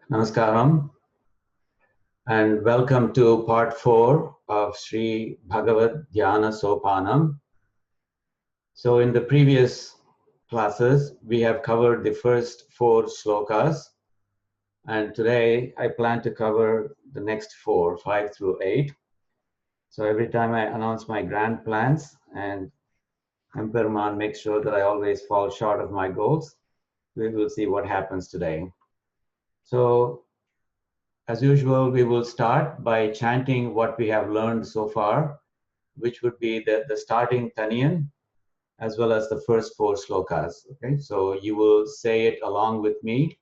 Namaskaram and welcome to part 4 of Sri Bhagavad dhyAna sOpAnam. So in the previous classes, we have covered the first 4 slokas, and today I plan to cover the next 4, 5 through 8. So every time I announce my grand plans and Emperman makes sure that I always fall short of my goals, we will see what happens today. So as usual, we will start by chanting what we have learned so far, which would be the starting Taniyan, as well as the first 4 slokas. Okay, so you will say it along with me.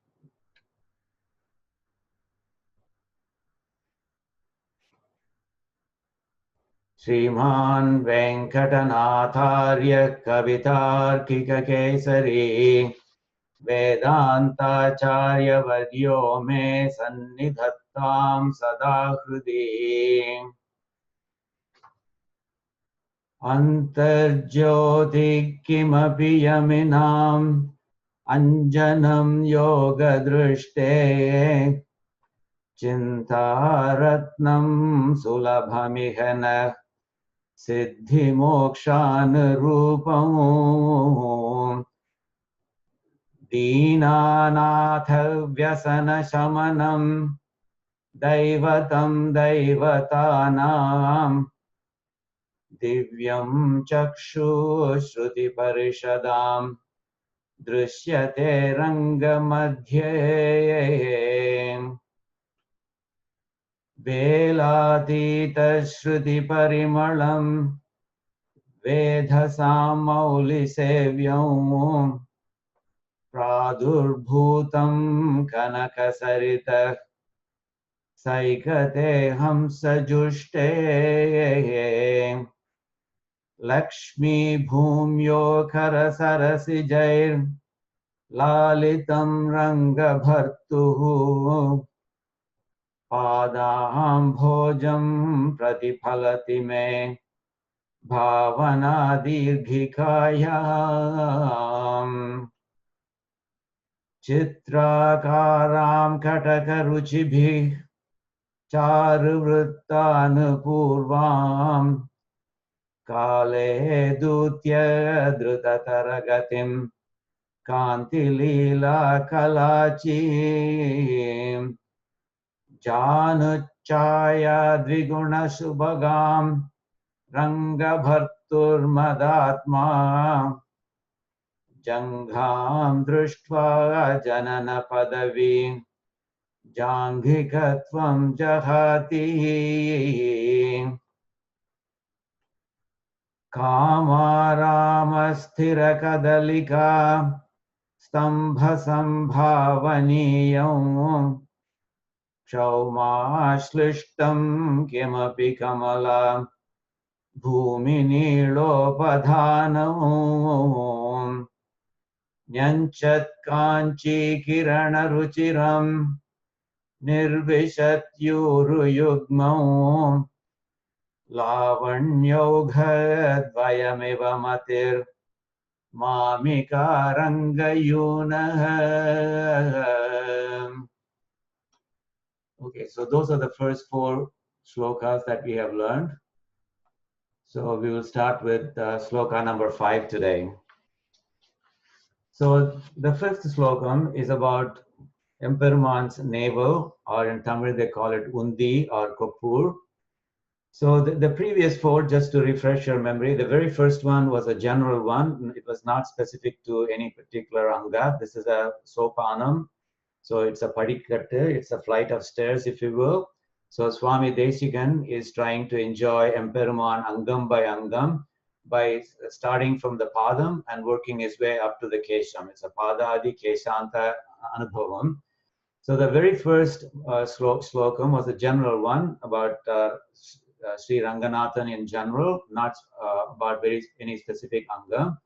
Shriman Venkatanatharya Kavitarkika Kesari Vedantacharya Vadyo Me Sannidhattam Sada Hrudi Antarjyoti Kimapi Yaminam Anjanam Yogadrushte Chintaratnam Sulabhamihana Siddhi Mokshan Rupam Deenanatha Vyasana Shamanam Daivatam Daivatanam Divyam Chakshu Shruti Parishadam Drishyate Ranga Madhye Velatita Shruti Parimalam Vedhasam Mauli Sevyam Pradurbhutam Kanakasarita Saikate Hamsa Juste Lakshmi Bhumyo Karasarasi Jair Lalitam Ranga Bhartuhu Padaham Bhojam Pratiphalati Me Bhavana Dirghikayam Chitrakaram Katakaruchibhi Charuvrittanupurvam Kale Dutya Drutataragatim Kanti Lila Kalachim Januchaya Dviguna Subhagam Ranga Bhartur Madatma Jangham Drushtva Janana Padavi Janghikatvam Jahati Kamarama Kadalika Stambha Sambhavaniyam Kshaumashlistam Kimapi Kamala Bhuminilopadhanam Nyanchat Kanchi Kirana Ruchiram Nirvishat Yuru Yugmam Lavanyogha Dvayamiva Matir Mamika Rangayuna. Okay, so those are the first 4 slokas that we have learned. So we will start with sloka number 5 today. So the 5th slokam is about Emperman's navel, or in Tamil they call it Undi or Kopur. So the previous 4, just to refresh your memory, the very first one was a general one. It was not specific to any particular anga. This is a sOpAnam. So it's a padikatte, it's a flight of stairs, if you will. So Swami Desikan is trying to enjoy Emperuman Angam by Angam by starting from the Padam and working his way up to the Kesham. It's a Padadi Keshanta Anubhavam. So the very first slokam was a general one about Sri Ranganathan in general, not about any specific anga.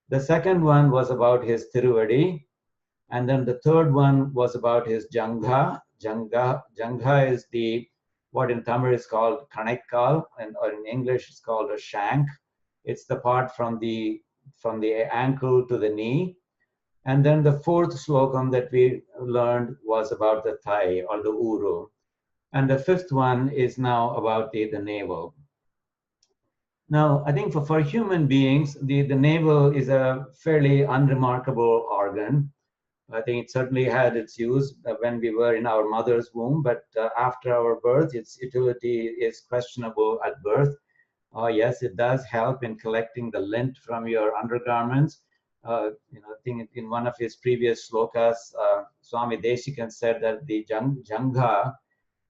The second one was about his Tiruvadi. And then the third one was about his Jangha. Jangha is what in Tamil is called Kanaikal, or in English it's called a shank. It's the part from the ankle to the knee. And then the fourth slokam that we learned was about the thigh or the uru. And the fifth one is now about the navel. Now, I think for human beings, the navel is a fairly unremarkable organ. I think it certainly had its use when we were in our mother's womb, but after our birth, its utility is questionable at birth. Yes, it does help in collecting the lint from your undergarments. I think in one of his previous slokas, Swami Desikan said that the jangha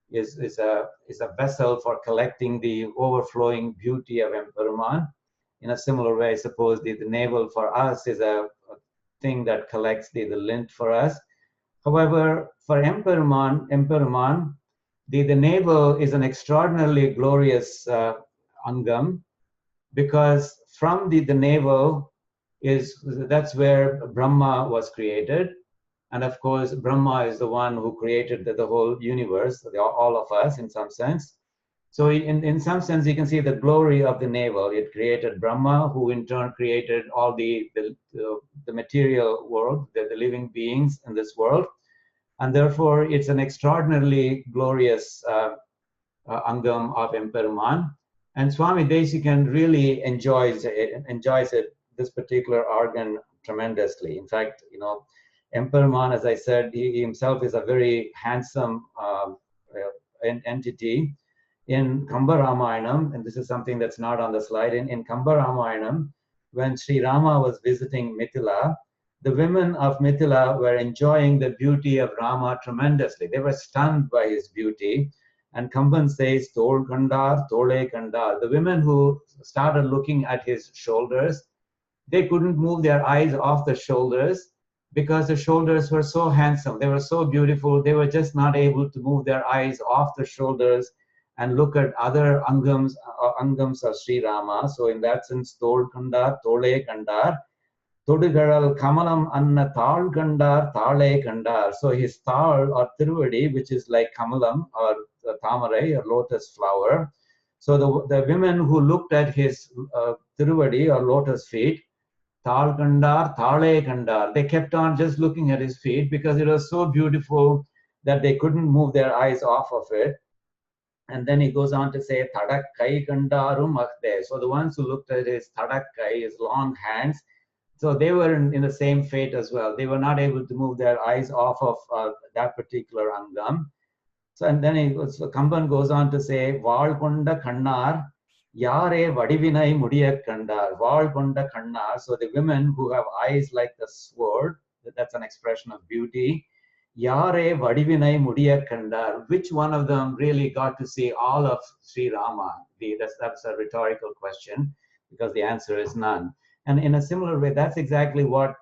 is a vessel for collecting the overflowing beauty of Emperuman. In a similar way, I suppose the navel for us is a thing that collects the lint for us. However, for Emperuman, the navel is an extraordinarily glorious angam, because from the navel that's where Brahma was created. And of course, Brahma is the one who created the whole universe, all of us in some sense. So in some sense, you can see the glory of the navel. It created Brahma, who in turn created all the material world, the living beings in this world. And therefore, it's an extraordinarily glorious angam of Emperuman. And Swami Desikan really enjoys it, this particular organ tremendously. In fact, Emperuman, as I said, he himself is a very handsome entity. In Kamba Ramayanam, and this is something that's not on the slide, in Kamba Ramayanam, when Sri Rama was visiting Mithila, the women of Mithila were enjoying the beauty of Rama tremendously. They were stunned by his beauty. And Kamban says, Tol Kandar, Tole Kandar. The women who started looking at his shoulders, they couldn't move their eyes off the shoulders because the shoulders were so handsome. They were so beautiful. They were just not able to move their eyes off the shoulders and look at other angams of Sri Rama. So in that sense, Tol Kandar, Tole Kandar. Todugaral Kamalam Anna Tal Kandar, Tale Kandar. So his Tal or Tiruvadi, which is like Kamalam or Tamarai or lotus flower. So the women who looked at his Tiruvadi or lotus feet, Tal Kandar, Tale Kandar, they kept on just looking at his feet because it was so beautiful that they couldn't move their eyes off of it. And then he goes on to say, Tadak Kai Kandarum Akde. So the ones who looked at his Tadak Kai, his long hands, so they were in the same fate as well. They were not able to move their eyes off of that particular angam. So, and then Kamban goes on to say, Val Konda Kannar, Yare Vadivinai Mudiyak Kandar, Val Konda Kannar. So the women who have eyes like the sword, that's an expression of beauty. Yare Vadivinai Mudiyak Kandar. Which one of them really got to see all of Sri Rama? That's a rhetorical question, because the answer is none. And in a similar way, that's exactly what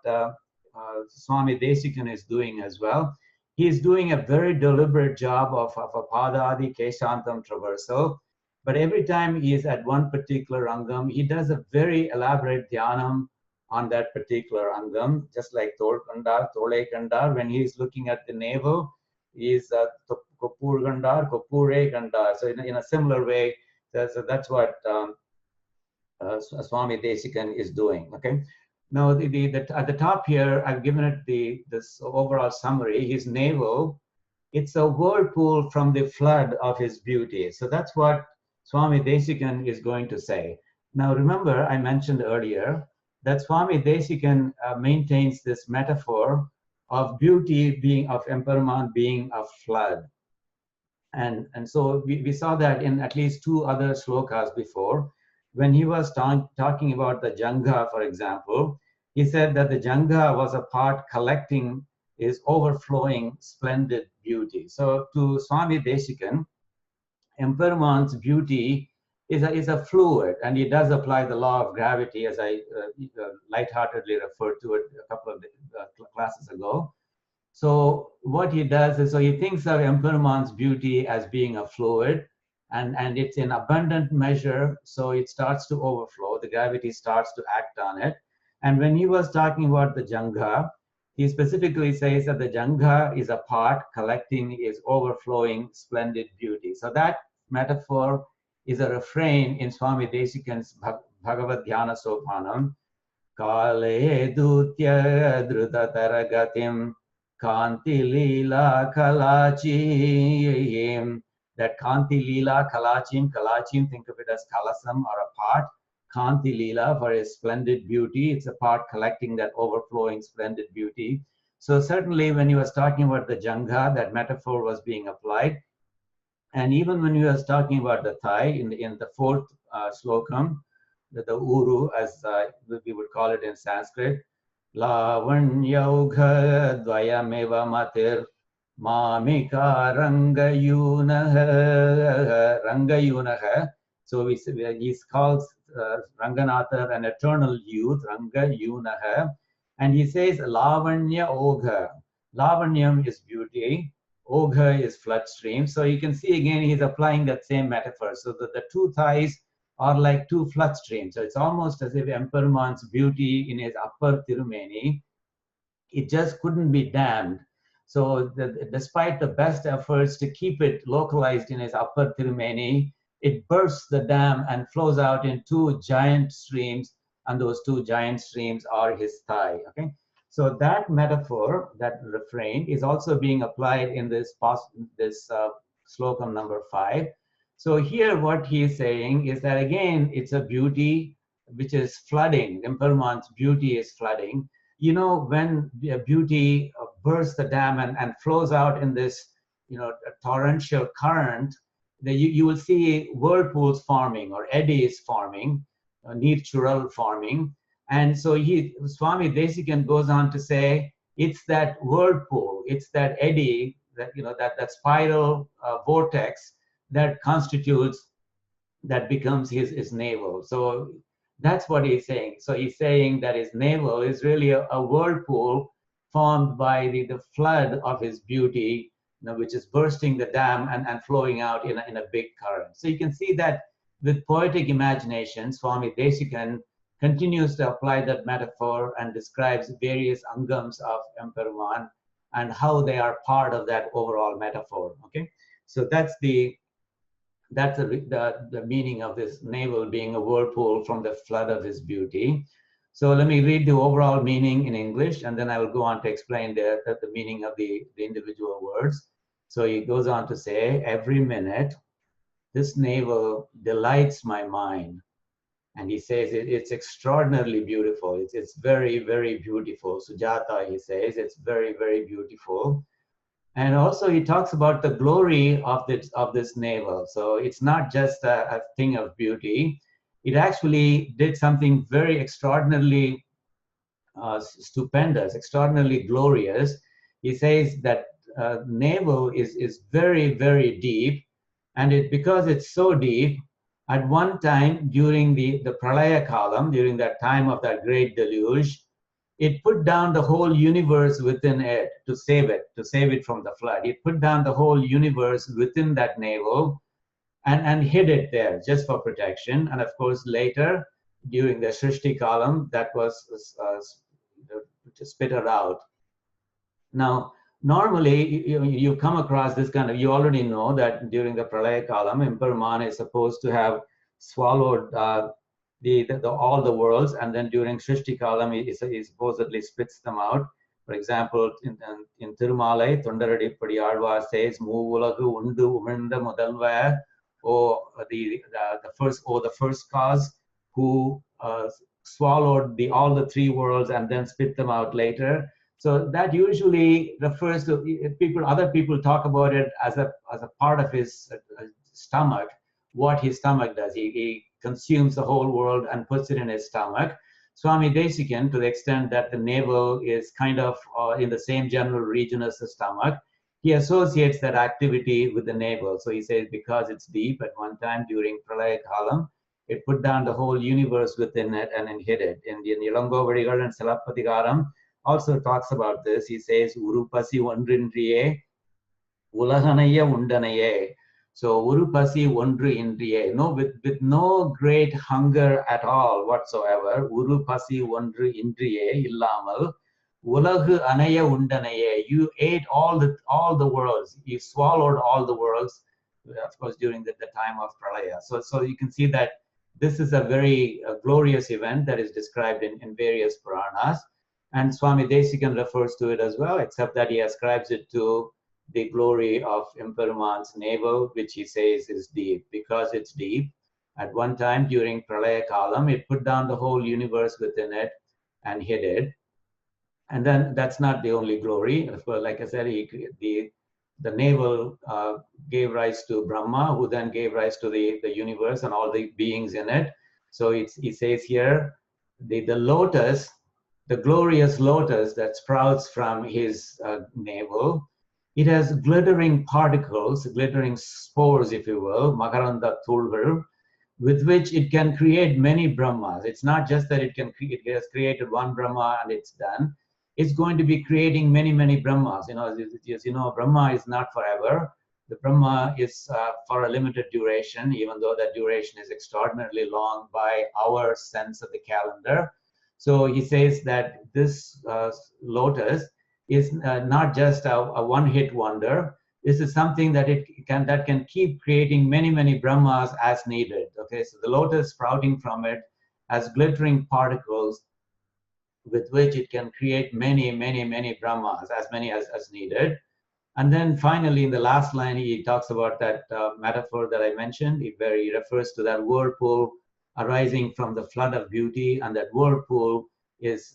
Swami Desikan is doing as well. He's doing a very deliberate job of a Padadi Keshantam traversal. But every time he is at one particular angam, he does a very elaborate dhyanam on that particular angam, just like Tol Kandar, Tole Kandar. When he's looking at the navel, he's Kopur Kandar, Kopure Kandar. So in a similar way, so that's what Swami Desikan is doing. Okay. Now, at the top here, I've given it this overall summary. His navel, it's a whirlpool from the flood of his beauty. So that's what Swami Desikan is going to say. Now, remember, I mentioned earlier that Swami Desikan maintains this metaphor of beauty of Emperuman being a flood. And so we saw that in at least two other slokas before. When he was talking about the Jangha, for example, he said that the Jangha was a part collecting his overflowing splendid beauty. So to Swami Desikan, Emperuman's beauty is a fluid, and he does apply the law of gravity, as I lightheartedly referred to it a couple of classes ago. So what he does is, so he thinks of Emperuman's beauty as being a fluid, and it's in abundant measure, so it starts to overflow. The gravity starts to act on it. And when he was talking about the Jangha, he specifically says that the Jangha is a part collecting his overflowing splendid beauty. So that metaphor is a refrain in Swami Desikan's bhagavad dhyAna sOpAnam. Kale dutya drutataragatim kanti lila kalachim. That kanti lila kalachim, think of it as kalasam or a pot. Kanti lila for a splendid beauty. It's a pot collecting that overflowing splendid beauty. So certainly when he was talking about the jangha, that metaphor was being applied. And even when he was talking about the thigh in the fourth slokam, the uru, as we would call it in Sanskrit, Lavanyauga dvayameva matir mamika rangayunaha. So he calls Ranganatha an eternal youth, Rangayunaha. And he says Lavanya Ogha. Lavanyam is beauty. Ogha is flood stream. So you can see again he's applying that same metaphor. So the two thighs are like two flood streams. So it's almost as if Emperor's beauty in his upper Tirumeni, it just couldn't be dammed. So despite the best efforts to keep it localized in his upper Tirumeni, it bursts the dam and flows out in two giant streams, and those two giant streams are his thigh. Okay, so that metaphor, that refrain, is also being applied in this slokam number 5. So here what he is saying is that again, it's a beauty which is flooding. Emperor's beauty is flooding. You know, when beauty bursts the dam and flows out in this, torrential current, you will see whirlpools forming or eddies forming, natural forming. And so Swami Desikan goes on to say, it's that whirlpool, it's that eddy, that spiral vortex that constitutes, that becomes his navel. So that's what he's saying. So he's saying that his navel is really a whirlpool formed by the flood of his beauty, which is bursting the dam and flowing out in a big current. So you can see that with poetic imagination, Swami Desikan continues to apply that metaphor and describes various angams of Emperuman and how they are part of that overall metaphor. Okay, so that's the meaning of this navel being a whirlpool from the flood of his beauty. So let me read the overall meaning in English, and then I will go on to explain the meaning of the individual words. So he goes on to say, every minute, this navel delights my mind. And he says it's extraordinarily beautiful. It's very, very beautiful. Sujata, he says, it's very, very beautiful. And also he talks about the glory of this navel. So it's not just a thing of beauty. It actually did something very extraordinarily stupendous, extraordinarily glorious. He says that navel is very, very deep. And because it's so deep, at one time during the Pralaya Kalam, during that time of that great deluge, it put down the whole universe within it to save it from the flood. It put down the whole universe within that navel and hid it there just for protection. And of course, later, during the Srishti Kalam, that was spitted out. Now, normally, you come across this kind of, you already know that during the Pralaya Kalam, Emperor is supposed to have swallowed all the worlds, and then during Srishti Kalam, he supposedly spits them out. For example, in Tirumalai, Thundaradi Padiyalvar says, Muvulagu undu uminda mudalva, the first cause, who swallowed all the three worlds and then spit them out later. So that usually refers to other people talk about it as a part of his stomach, what his stomach does. He consumes the whole world and puts it in his stomach. Swami Desikan, to the extent that the navel is kind of in the same general region as the stomach, he associates that activity with the navel. So he says because it's deep, at one time during Pralaya Kalam, it put down the whole universe within it and then hid it. In the Ilangovadigal and Salapatikaram, also talks about this. He says, Urupasi Ondrindriye, Ulahanaya Undanaye. So Urupasi Ondru Indriye. No, with no great hunger at all whatsoever. Urupasi Ondru Indriye Illamal. Ulahu Anaya Undanaye. You ate all the worlds. You swallowed all the worlds, of course, during the time of Pralaya. So you can see that this is a very glorious event that is described in various Puranas. And Swami Desikan refers to it as well, except that he ascribes it to the glory of Emperuman's navel, which he says is deep. Because it's deep, at one time during Pralaya Kalam, it put down the whole universe within it and hid it. And then that's not the only glory. Well, like I said, the navel gave rise to Brahma, who then gave rise to the universe and all the beings in it. So he says here, the lotus, the glorious lotus that sprouts from his navel, it has glittering particles, glittering spores, if you will, makaranda tulvar, with which it can create many Brahmas. It's not just that it has created one Brahma and it's done. It's going to be creating many, many Brahmas. As you know, Brahma is not forever. The Brahma is for a limited duration, even though that duration is extraordinarily long by our sense of the calendar. So he says that this lotus is not just a one-hit wonder. This is something that can keep creating many, many Brahmas as needed. Okay, so the lotus sprouting from it has glittering particles with which it can create many, many, many Brahmas, as many as needed. And then finally, in the last line, he talks about that metaphor that I mentioned, where he refers to that whirlpool arising from the flood of beauty, and that whirlpool is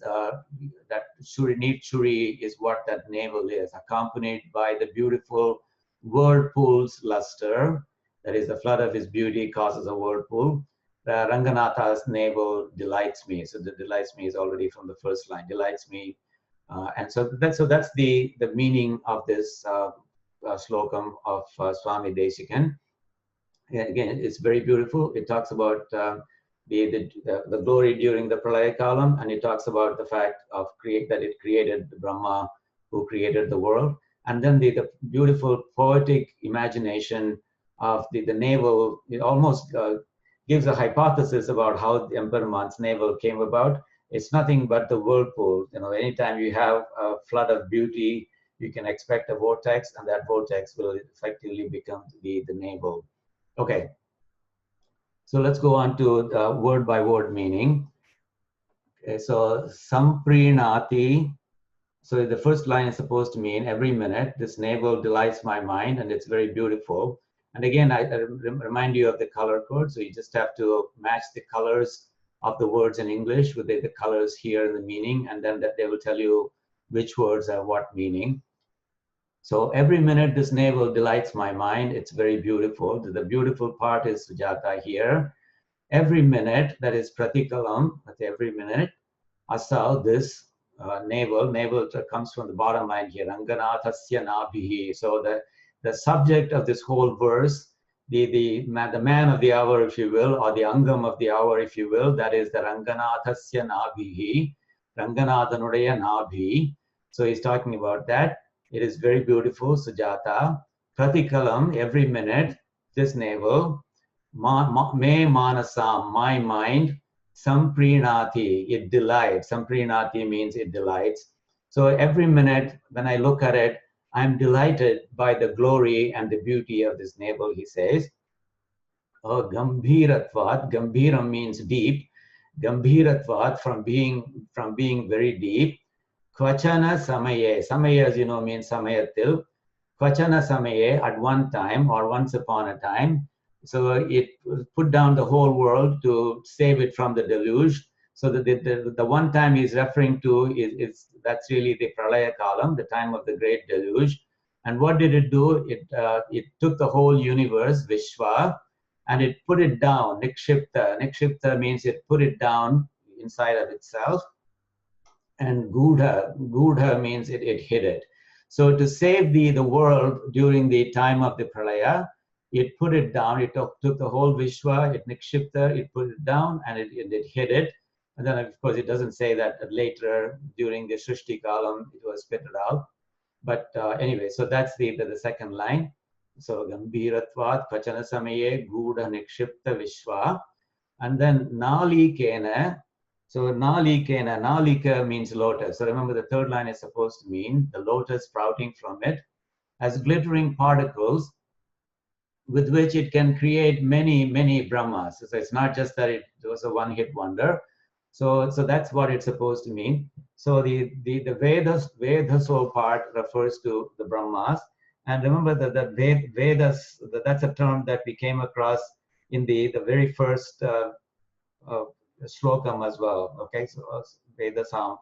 that Neet Shuri is what that navel is, accompanied by the beautiful whirlpool's luster. That is, the flood of his beauty causes a whirlpool. Ranganatha's navel delights me. So the delights me is already from the first line, delights me. And so that's the meaning of this slokam of Swami Desikan. Again, it's very beautiful. It talks about the glory during the Pralaya Kalam, and it talks about the fact of that it created the Brahma who created the world. And then the beautiful poetic imagination of the navel. It almost gives a hypothesis about how the Emperuman's navel came about. It's nothing but the whirlpool. Anytime you have a flood of beauty, you can expect a vortex, and that vortex will effectively become the navel. Okay. So let's go on to word by word meaning. Okay, so samprinati. So the first line is supposed to mean every minute. This navel delights my mind, and it's very beautiful. And again, I remind you of the color code. So you just have to match the colors of the words in English with the colors here in the meaning, and then they will tell you which words have what meaning. So every minute this navel delights my mind. It's very beautiful. The beautiful part is Sujata here. Every minute, that is pratikalam, that's every minute. Asal, this navel comes from the bottom line here. Ranganathasya nabhihi. So the subject of this whole verse, the man of the hour, if you will, or the angam of the hour, if you will, that is the Ranganathasya nabhihi, Ranganathanudaya nabhi. So he's talking about that. It is very beautiful, Sujata. Pratikalam, every minute, this navel. Me manasam, my mind. Samprinati, it delights. Samprinati means it delights. So every minute when I look at it, I'm delighted by the glory and the beauty of this navel, he says. Oh, Gambhiratvat, Gambhiram means deep. Gambhiratvat, from being very deep. Kvachana samaye. Samaye, as you know, means samayatil. Kvachana samaye, at one time or once upon a time. So it put down the whole world to save it from the deluge. So the one time he's referring to that's really the Pralaya Kalam, the time of the great deluge. And what did it do? It took the whole universe, Vishwa, and it put it down. Nikshipta. Nikshipta means it put it down inside of itself. And Gudha means it hid it. So to save the world during the time of the Pralaya, it put it down. It took the whole Vishwa, it nikshipta, it put it down, and it hid it. And then, of course, it doesn't say that later during the Shrishti Kalam it was spitted out. But anyway, so that's the second line. So Gambhiratvat Kachana Samaye Gudha Nikshipta Vishwa. And then Nali Kena. So Nali Kena, Nalika means lotus. So remember, the third line is supposed to mean the lotus sprouting from it, as glittering particles with which it can create many, many Brahmas. So it's not just that it was a one-hit wonder. So that's what it's supposed to mean. So the Vedaso part refers to the Brahmas. And remember that the Vedas, that's a term that we came across in the very first slokam as well. Okay, so Vedasam.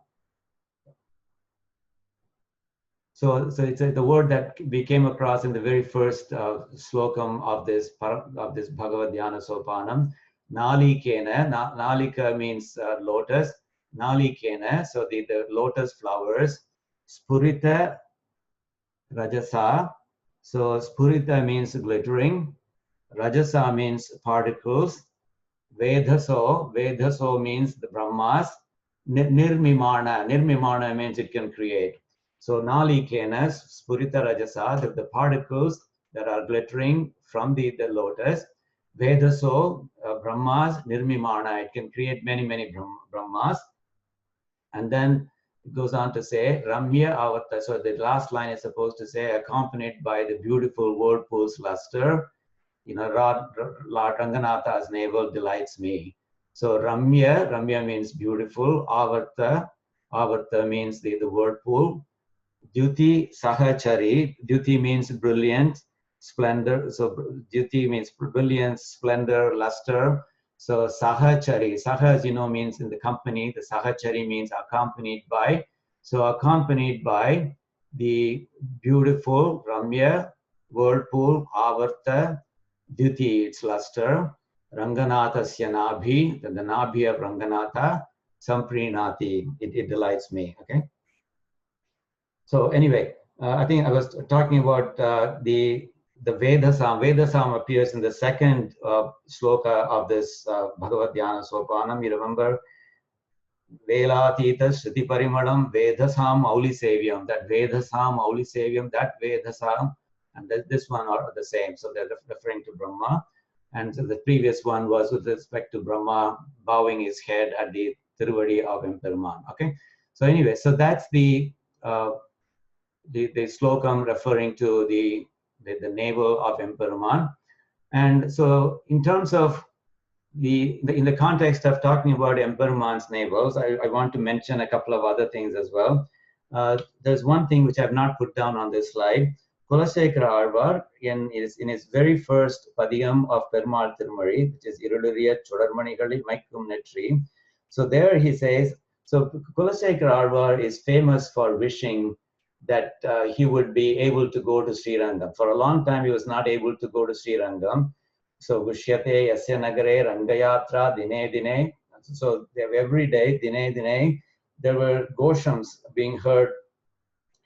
So it's the word that we came across in the very first slokam of this bhagavad dhyAna sOpAnam. Nalikena, nalika means lotus. Nalikena, so the lotus flowers. Spurita rajasa, so spurita means glittering. Rajasa means particles. Vedaso means the Brahmas. Nirmimana means it can create. So nalikena, spurita rajasa, the particles that are glittering from the lotus. Vedaso, Brahmas, nirmimana, it can create many, many Brahmas. And then it goes on to say, Ramya Avata. So the last line is supposed to say, accompanied by the beautiful whirlpool's luster. Lord Ranganatha's navel delights me. So Ramya means beautiful. Avarta means the whirlpool. Dyuti Sahachari. Dyuti means brilliant, splendor. So Dyuti means brilliance, splendor, luster. So Sahachari. Saha, as you know, means in the company. The Sahachari means accompanied by. So accompanied by the beautiful Ramya, whirlpool, Avarta, Dyuti, its luster, Ranganathasya Nabhi, the Nabhi of Ranganatha, Samprinati, it delights me. Okay. So anyway, I think I was talking about the Vedasam. Vedasam appears in the second sloka of this Bhagavad dhyAna sOpAnam. You remember, Velatita Shriti Parimalam Vedasam Auli Sevyam. That Vedasam Auli Sevyam, that Vedasam, and this one are the same. So they're referring to Brahma. And so the previous one was with respect to Brahma bowing his head at the Tiruvadi of Emperman. Okay. So anyway, so that's the slokam referring to the navel of Emperman. And so in terms of in the context of talking about Emperman's navels, I want to mention a couple of other things as well. There's one thing which I've not put down on this slide. Kulasekara Alvar, in his very first padiyam of Perumal Tirumari, which is Iruduriya Chodarmanigali Maikum Netri. So there he says, so Kulasekara Alvar is famous for wishing that he would be able to go to Sri Rangam. For a long time, he was not able to go to Sri Rangam. So Gushyate Yasya Nagare Rangayatra Dine Dine. So every day, Dine Dine, there were goshams being heard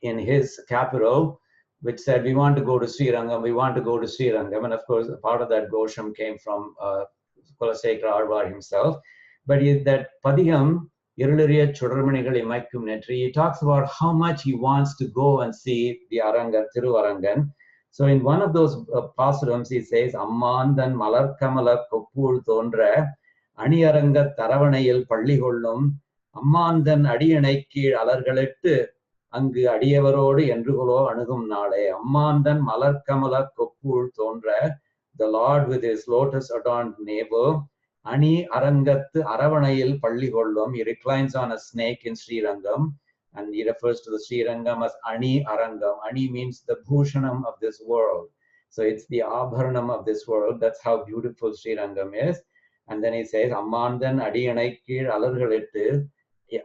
in his capital, which said, we want to go to Sri Rangam, we want to go to Sri Rangam. And of course, part of that gosham came from Kulasekara Alvar himself. But that Padiham, Iruliriya Chodarmanigali Maikum Netri, he talks about how much he wants to go and see the Aranga, Thiruvarangan. So in one of those pasurams, he says, Ammandan Malarkamala Koppur Thondra, Aniyaranga Taravanayil Palli Hollum, Ammandan Adiyanaikkil Alargalettu, Angu Adiyavarodu Endrugulo Anugum Nale, Ammandan Malarkamala Koppur Thondra, the Lord with his lotus adorned navel, Ani Arangathu Aravanayil Palli Hollum, he reclines on a snake in Sri Rangam, and he refers to the Sri Rangam as Ani Arangam. Ani means the Bhushanam of this world. So it's the Abharanam of this world. That's how beautiful Sri Rangam is. And then he says, Ammandan Adiyanaikir Alargalettu,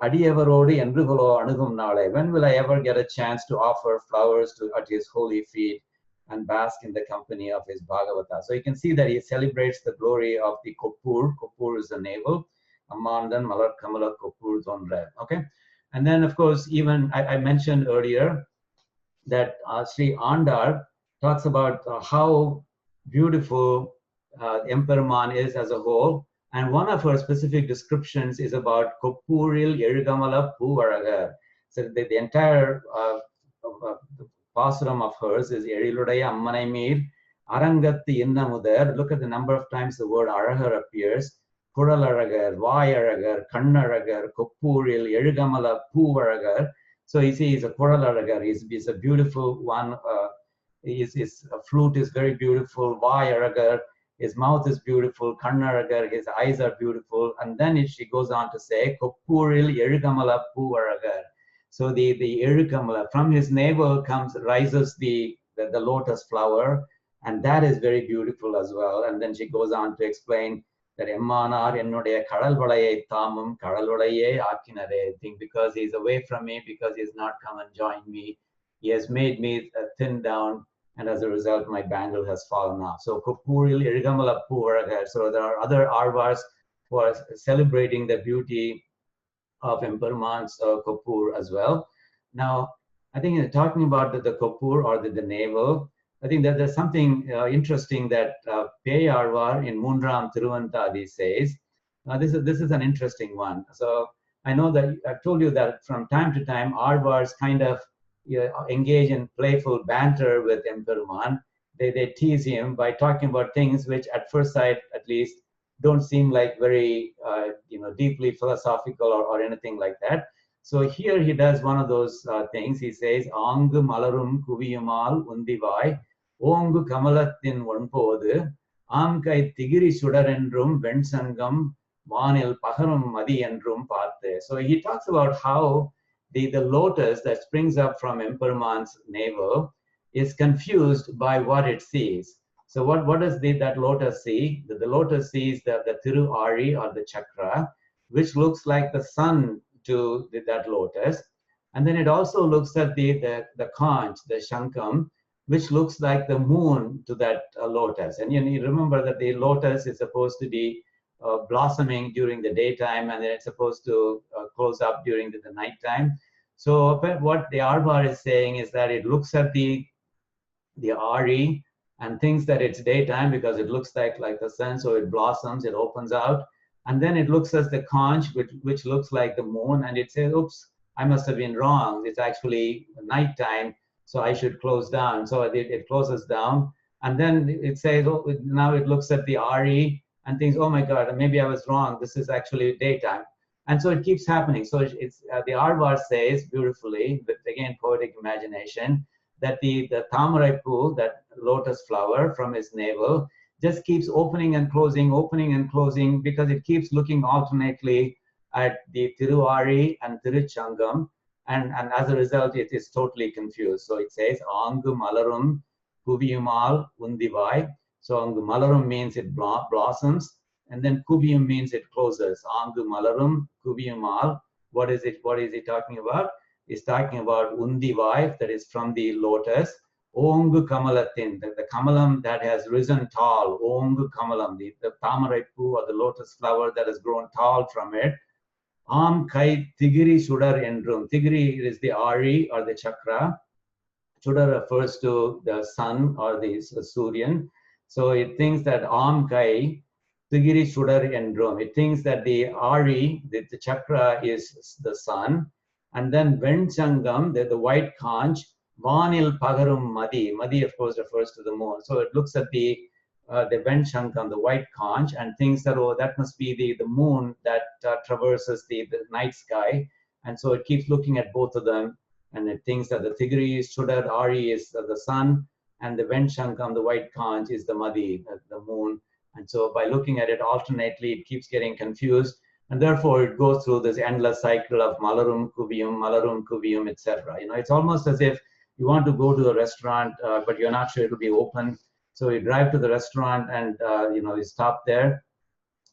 Adiyavarodu Endrugulo Anugum Nale. When will I ever get a chance to offer flowers at his holy feet and bask in the company of his Bhagavata? So you can see that he celebrates the glory of the Koppur. Koppur is the navel. Ammandan Malar Kamala Koppur Thondra. Okay. And then, of course, even I mentioned earlier that Sri Andar talks about how beautiful Emperman is as a whole. And one of her specific descriptions is about Koppuril Erugamala Puvaragar. So the entire pasuram of hers is Eriludaya Ammanaimir, Arangatti Innamudar. Look at the number of times the word Aragar appears. Kuralaragar, Vayaragar, Kannaragar, Koppuril, Erugamala, Puvaragar. So you see, he's a Kuralaragar, he's a beautiful one his flute is very beautiful, Vayaragar, his mouth is beautiful, Kannaragar, his eyes are beautiful. And then she goes on to say, Koppuril Erugamala Puvaragar. So the Erugamala, from his navel rises the lotus flower, and that is very beautiful as well. And then she goes on to explain that Emmanar ennuடைய கடல்வளையை தாமும் கடல்வளையே ஆக்கினரே, because he's away from me, because he's not come and joined me, he has made me thin down, and as a result my bangle has fallen off. So Koppuril Erugamala Puvaragar. So there are other arvas who are celebrating the beauty of Emperman's Koppur as well. Now, I think talking about the Koppur or the navel, I think that there's something interesting that Peyarvar in Mundram Tiruvantadi says. This is an interesting one. So I know that I've told you that from time to time, Arvars kind of engage in playful banter with Emperuman. They tease him by talking about things which at first sight, at least, don't seem like very deeply philosophical or anything like that. So here he does one of those things. He says, Angu malarum kuviyumal undivai, Ongu kamalathin onpodu, Amkai tigiri sudarendrum vensangam vanil paharum madi endrum parthe. So he talks about how the lotus that springs up from Emperuman's navel is confused by what it sees. So what does that lotus see? The lotus sees the Thiru Ari or the chakra, which looks like the sun to that lotus. And then it also looks at the conch, the shankam, which looks like the moon to that lotus. And you remember that the lotus is supposed to be blossoming during the daytime, and then it's supposed to close up during the nighttime. So what the Arvar is saying is that it looks at the Ari and thinks that it's daytime because it looks like the sun, so it blossoms, it opens out. And then it looks at the conch, which looks like the moon, and it says, oops, I must have been wrong. It's actually nighttime, so I should close down. So it closes down. And then it says, oh, now it looks at the Ari and thinks, oh my God, maybe I was wrong. This is actually daytime. And so it keeps happening. So it's the Arvar says beautifully, with again poetic imagination, that the Tamaraipu, that lotus flower from his navel, just keeps opening and closing, because it keeps looking alternately at the Tiruvari and Tiruchangam, and as a result, it is totally confused. So it says, Angu malarum kuviyumal undivai. So Angu malarum means it blossoms, and then Kubiyum means it closes. Angu malarum kuviyumal. What is it talking about? It's talking about undivai, that is from the lotus. Ongu kamalatin, the kamalam that has risen tall. Ongu kamalam, the tamaraipu or the lotus flower that has grown tall from it. Am kai tigiri sudar endrum. Tigiri is the Ari or the chakra. Sudar refers to the sun or the Suryan. So it thinks that Am kai tigiri sudar endrum. It thinks that the Ari, the chakra, is the sun. And then Venchangam, the white conch, Vanil Pagarum Madi. Madi, of course, refers to the moon. So it looks at the Venchangam, the white conch, and thinks that, oh, that must be the moon that traverses the night sky. And so it keeps looking at both of them, and it thinks that the Tigri, Sudar, Ari is the sun, and the Venchangam, the white conch, is the Madi, the moon. And so by looking at it alternately, it keeps getting confused. And therefore, it goes through this endless cycle of malarum kuviyum, etc. It's almost as if you want to go to a restaurant, but you're not sure it'll be open. So you drive to the restaurant, and you stop there,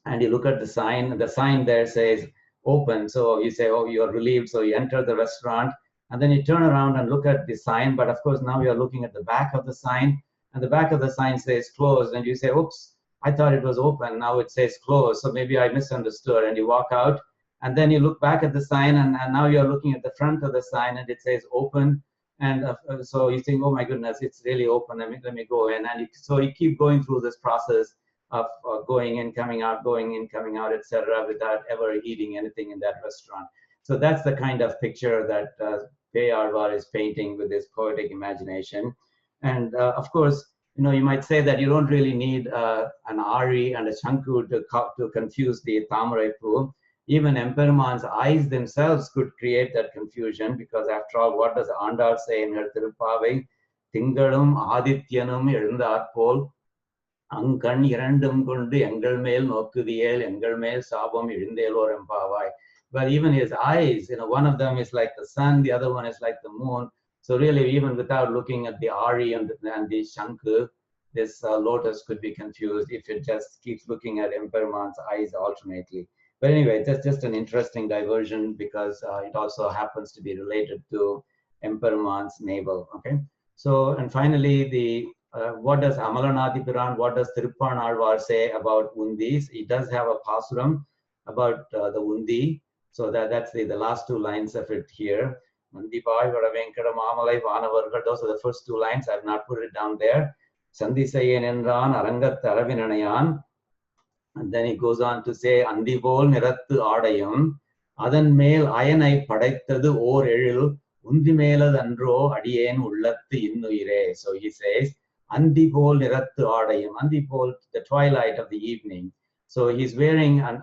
and you look at the sign. The sign there says open. So you say, oh, you're relieved. So you enter the restaurant, and then you turn around and look at the sign. But of course, now you're looking at the back of the sign, and the back of the sign says closed. And you say, oops, I thought it was open. Now it says closed. So maybe I misunderstood. And you walk out, and then you look back at the sign, and now you're looking at the front of the sign, and it says open. And so you think, oh my goodness, it's really open. Let me go in. And so you keep going through this process of going in, coming out, etc., without ever eating anything in that restaurant. So that's the kind of picture that Peyarvar is painting with his poetic imagination. And of course, you might say that you don't really need an Ari and a Chanku to confuse the Tamaraipu. Even Emperuman's eyes themselves could create that confusion, because after all, what does Andar say in her Tirupavai? திங்களும் ஆதித்யனும் எழுந்தாற்போல் அங்கண் இரண்டும் கொண்டு எங்கள் மேல் நோக்குதியேல் எங்கள் மேல் சாபம் எழுந்தேலோர் எம்பாவாய். But even his eyes, one of them is like the sun, the other one is like the moon. So really, even without looking at the Ari and the Shankh, this lotus could be confused if it just keeps looking at Emperor's eyes alternately. But anyway, that's just an interesting diversion because it also happens to be related to Emperor's navel. Okay. So, and finally, what does Amalanathipiran, what does Tiruppanalvar say about Undis? He does have a pasuram about the Undi. So that's the last two lines of it here. Mandipai Vadavenkada Mamalai Vanavarga, those are the first two lines. I've not put it down there. Sandisayen Enran Arangat Aravinanayan. And then he goes on to say, Andivol Nirattu Adayum, Adan Mel Ayanai Padaitadu or Eril, Undimela Andro Adien Ullattu Innuire. So he says, Andipol Nirattu Adayum, Andipol, the twilight of the evening. So he's wearing an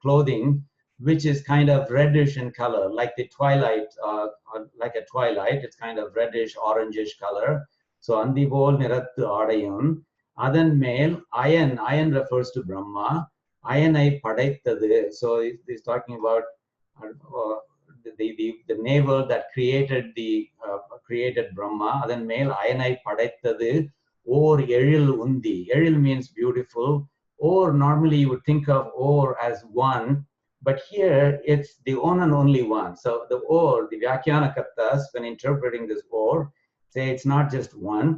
clothing which is kind of reddish in color, like the twilight, like a twilight. It's kind of reddish, orangish color. So Andipol Nirattu Adayum. Adan male, ayan refers to Brahma. Ayanai padaitadu. So he's talking about the navel that created Brahma. Adan male, ayanai padaitadu. Or eril undi. Eril means beautiful. Or normally you would think of or as one, but here it's the one and only one. So the or, the Vyakhyanakatas, when interpreting this or, say it's not just one.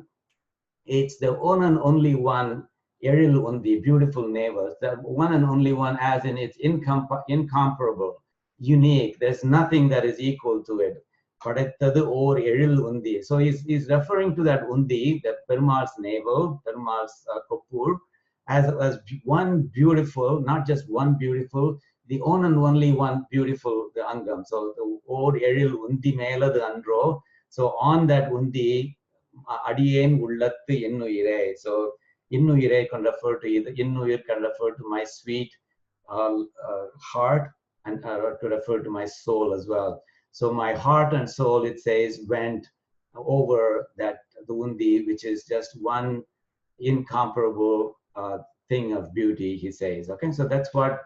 It's the one and only one, Eril Undi, beautiful navel. The one and only one, as in it's incomparable, unique. There's nothing that is equal to it. Padattadu or Eril Undi. So he's referring to that Undi, that Perumal's navel, Perumal's Koppur, as one beautiful, not just one beautiful, the one and only one beautiful, the Angam. So the or Eril Undi Mela the Andro. So on that Undi, Adien Ullattu Innuire. So Innuire can refer to either Innuir can refer to my sweet heart and to refer to my soul as well. So my heart and soul, it says, went over that the Undi, which is just one incomparable thing of beauty, he says. Okay, so that's what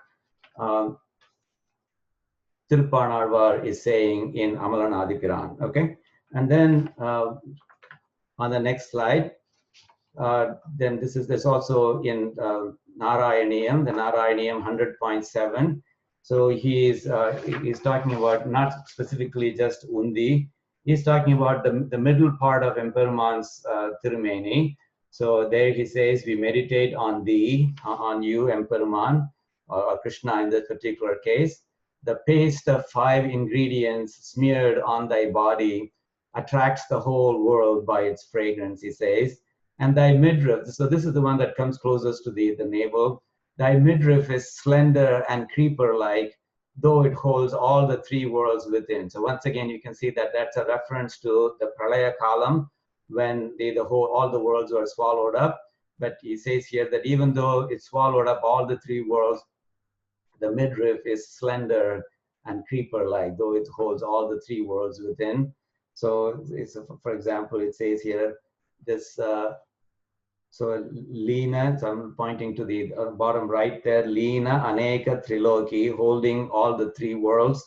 Tiruppanalvar is saying in Amalanathipiran. Okay, and then on the next slide, then there's also in Narayaniyam, the Narayaniyam 100.7. So he's talking about not specifically just Undi. He's talking about the middle part of Emperuman's Tirumeni. So there he says, we meditate on thee, on you, Emperuman, or Krishna in this particular case. The paste of 5 ingredients smeared on thy body attracts the whole world by its fragrance, he says. And thy midriff, so this is the one that comes closest to the navel. Thy midriff is slender and creeper-like, though it holds all the 3 worlds within. So once again, you can see that that's a reference to the Pralaya Kalam, when all the worlds were swallowed up. But he says here that even though it swallowed up all the 3 worlds, the midriff is slender and creeper-like, though it holds all the 3 worlds within. So, for example, it says here, this, so Leena, so I'm pointing to the bottom right there, Leena Aneka Triloki, holding all the 3 worlds.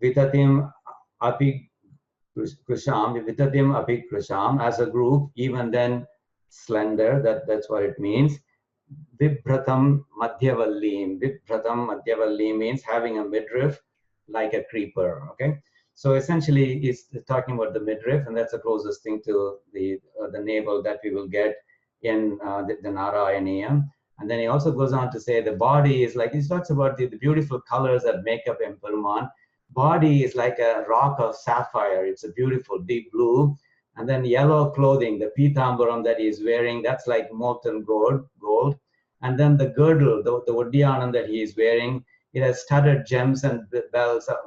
Vitatim Api Krisham, Vitatim Api Krisham, as a group, even then slender, that's what it means. Vibhratam Madhyavallim. Vibhratam Madhyavallim means having a midriff like a creeper. Okay, so essentially it's talking about the midriff, and that's the closest thing to the navel that we will get in the Narayaniyam. And then he also goes on to say the body is like, he talks about the beautiful colors that make up Emperuman. Body is like a rock of sapphire. It's a beautiful deep blue. And then yellow clothing, the pitambaram that he's wearing, that's like molten gold. And then the girdle, the Udyanam that he is wearing, it has studded gems and bells, of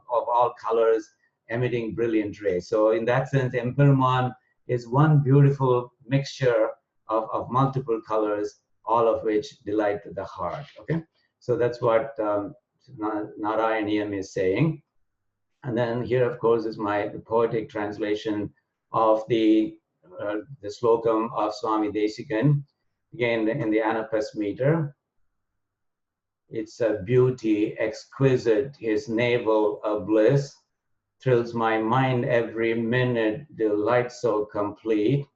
all colors, emitting brilliant rays. So in that sense, Emperuman is one beautiful mixture of multiple colors, all of which delight the heart. Okay, so that's what Narayaniyam is saying. And then here, of course, is my poetic translation of the slokam of Swami Desikan, again in the Anapas meter. It's a beauty exquisite, his navel a bliss, thrills my mind every minute, delight so complete.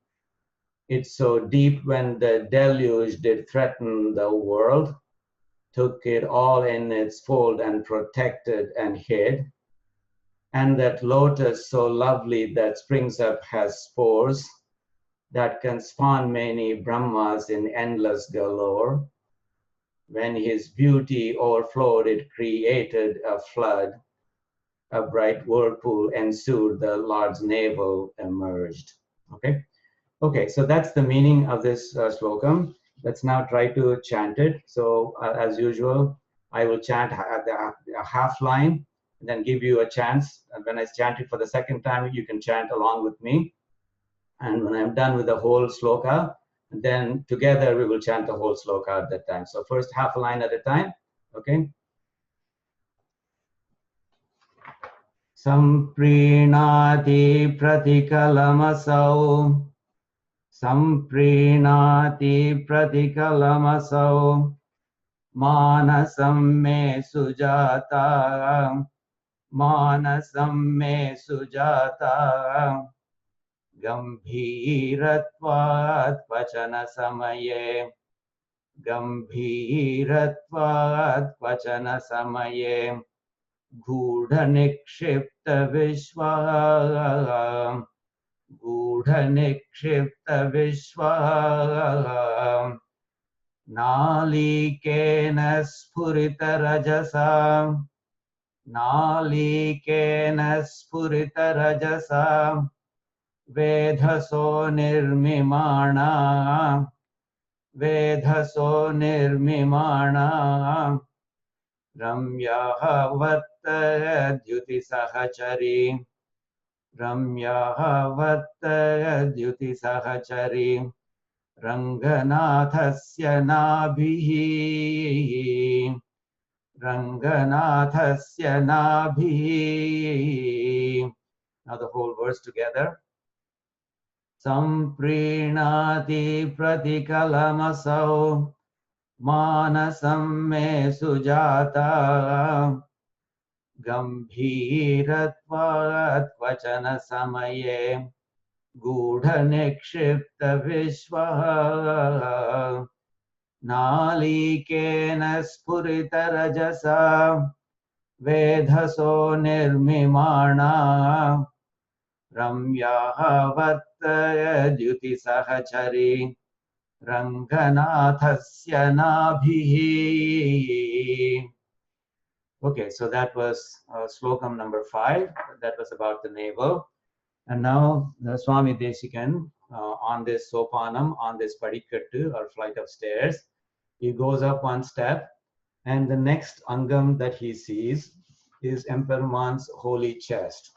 It's so deep when the deluge did threaten the world, took it all in its fold and protected and hid. And that lotus so lovely that springs up has spores that can spawn many Brahmas in endless galore. When his beauty overflowed, it created a flood. A bright whirlpool ensued, the Lord's navel emerged. Okay, so that's the meaning of this slokam. Let's now try to chant it. So as usual, I will chant a half line, and then give you a chance. And when I chant it for the second time, you can chant along with me. And when I'm done with the whole sloka, then together we will chant the whole sloka at that time. So first half a line at a time, okay? Samprinati pratikalamasau, samprinati pratikalamasau, manasam me sujata, manasam me sujata, gambhiratvat vachana samaye, gambhiratvat vachana samaye, gudha nikshipta vishwa, gudha nikshipta vishwa, nalikena spurita rajasa, nalikena spurita rajasa, vedhaso nirmimana, vedhaso nirmimana, ramyaha vattayadhyuti sahachari, ramyaha vattayadhyuti sahachari, ranganathasya nabhihi, ranganathasya nabhihi. Now the whole verse together. Samprinati pratikalamasau, manasam me sujata, gambhiratvat vachana samaye, gudha nikshipta vishwa, nalikena spurita rajasa, vedhaso nirmimana, ramyaha vattayadhyuti sahachari, ranganathasya nabhihi. Okay, so that was slokam number 5. That was about the navel. And now the Swami Desikan on this sOpAnam, on this padikattu or flight of stairs, he goes up one step, and the next angam that he sees is Emperor's holy chest.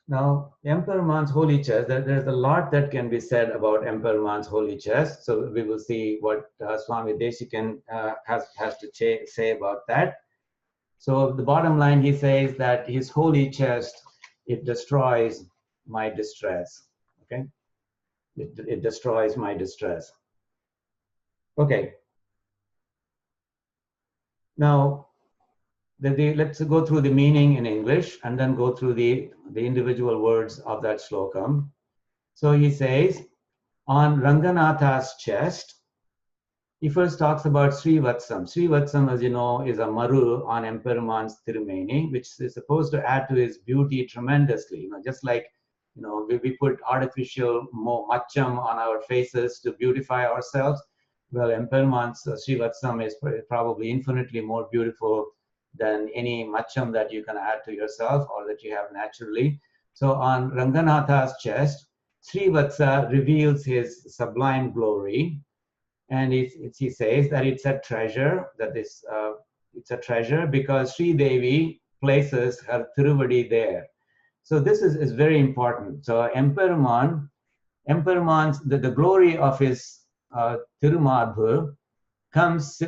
Now, Emperor's holy chest, there's a lot that can be said about Emperor's holy chest. So we will see what Swami Desikan has to say about that. So the bottom line, he says that his holy chest, it destroys my distress. Okay, it destroys my distress. Okay. Now, let's go through the meaning in English and then go through the individual words of that slokam. So he says, on Ranganatha's chest, he first talks about Sri Vatsam. Sri Vatsam, as you know, is a maru on Emperor's Tirumeni, which is supposed to add to his beauty tremendously. Just like, we put artificial macham on our faces to beautify ourselves. Well, Emperor's Sri Vatsam is probably infinitely more beautiful than any macham that you can add to yourself or that you have naturally. So on Ranganatha's chest, Sri Vatsa reveals his sublime glory, and he says that it's a treasure, it's a treasure because Sri Devi places her Tiruvadi there. So this is very important. So Emperor's, the glory of his Tirumadhu comes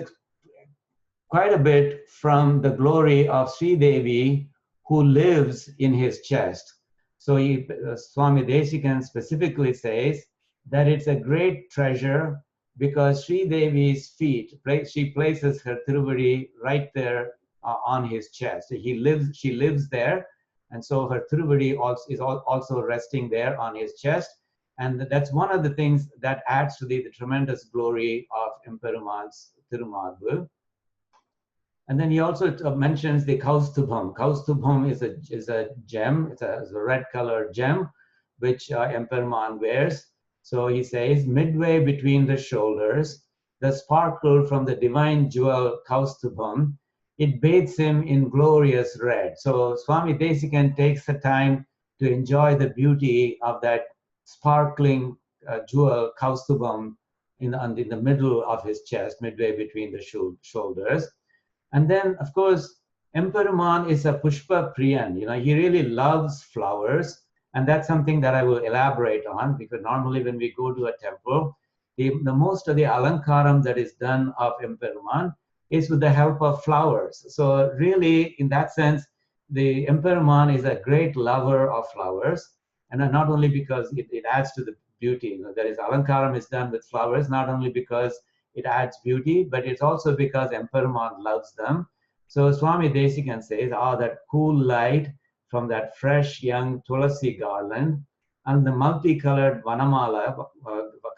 quite a bit from the glory of Sri Devi, who lives in his chest. So Swami Desikan specifically says that it's a great treasure because Sri Devi's feet, she places her Tiruvadi right there on his chest. She lives there, and so her Tiruvadi is also resting there on his chest. And that's one of the things that adds to the tremendous glory of Emperuman's Tirumarbu. And then he also mentions the Kaustubham. Kaustubham is a gem, it's a red colored gem, which Emperuman wears. So he says, midway between the shoulders, the sparkle from the divine jewel Kaustubham, it bathes him in glorious red. So Swami Desikan takes the time to enjoy the beauty of that sparkling jewel Kaustubham in the middle of his chest, midway between the shoulders. And then, of course, Emperuman is a Pushpa Priyan. He really loves flowers. And that's something that I will elaborate on, because normally when we go to a temple, the most of the alankaram that is done of Emperuman is with the help of flowers. So really, in that sense, the Emperuman is a great lover of flowers. And not only because it adds to the beauty, that is, alankaram is done with flowers, not only because it adds beauty, but it's also because Emperuman loves them. So Swami Desikan says, that cool light from that fresh young Tulasi garland and the multicolored Vanamala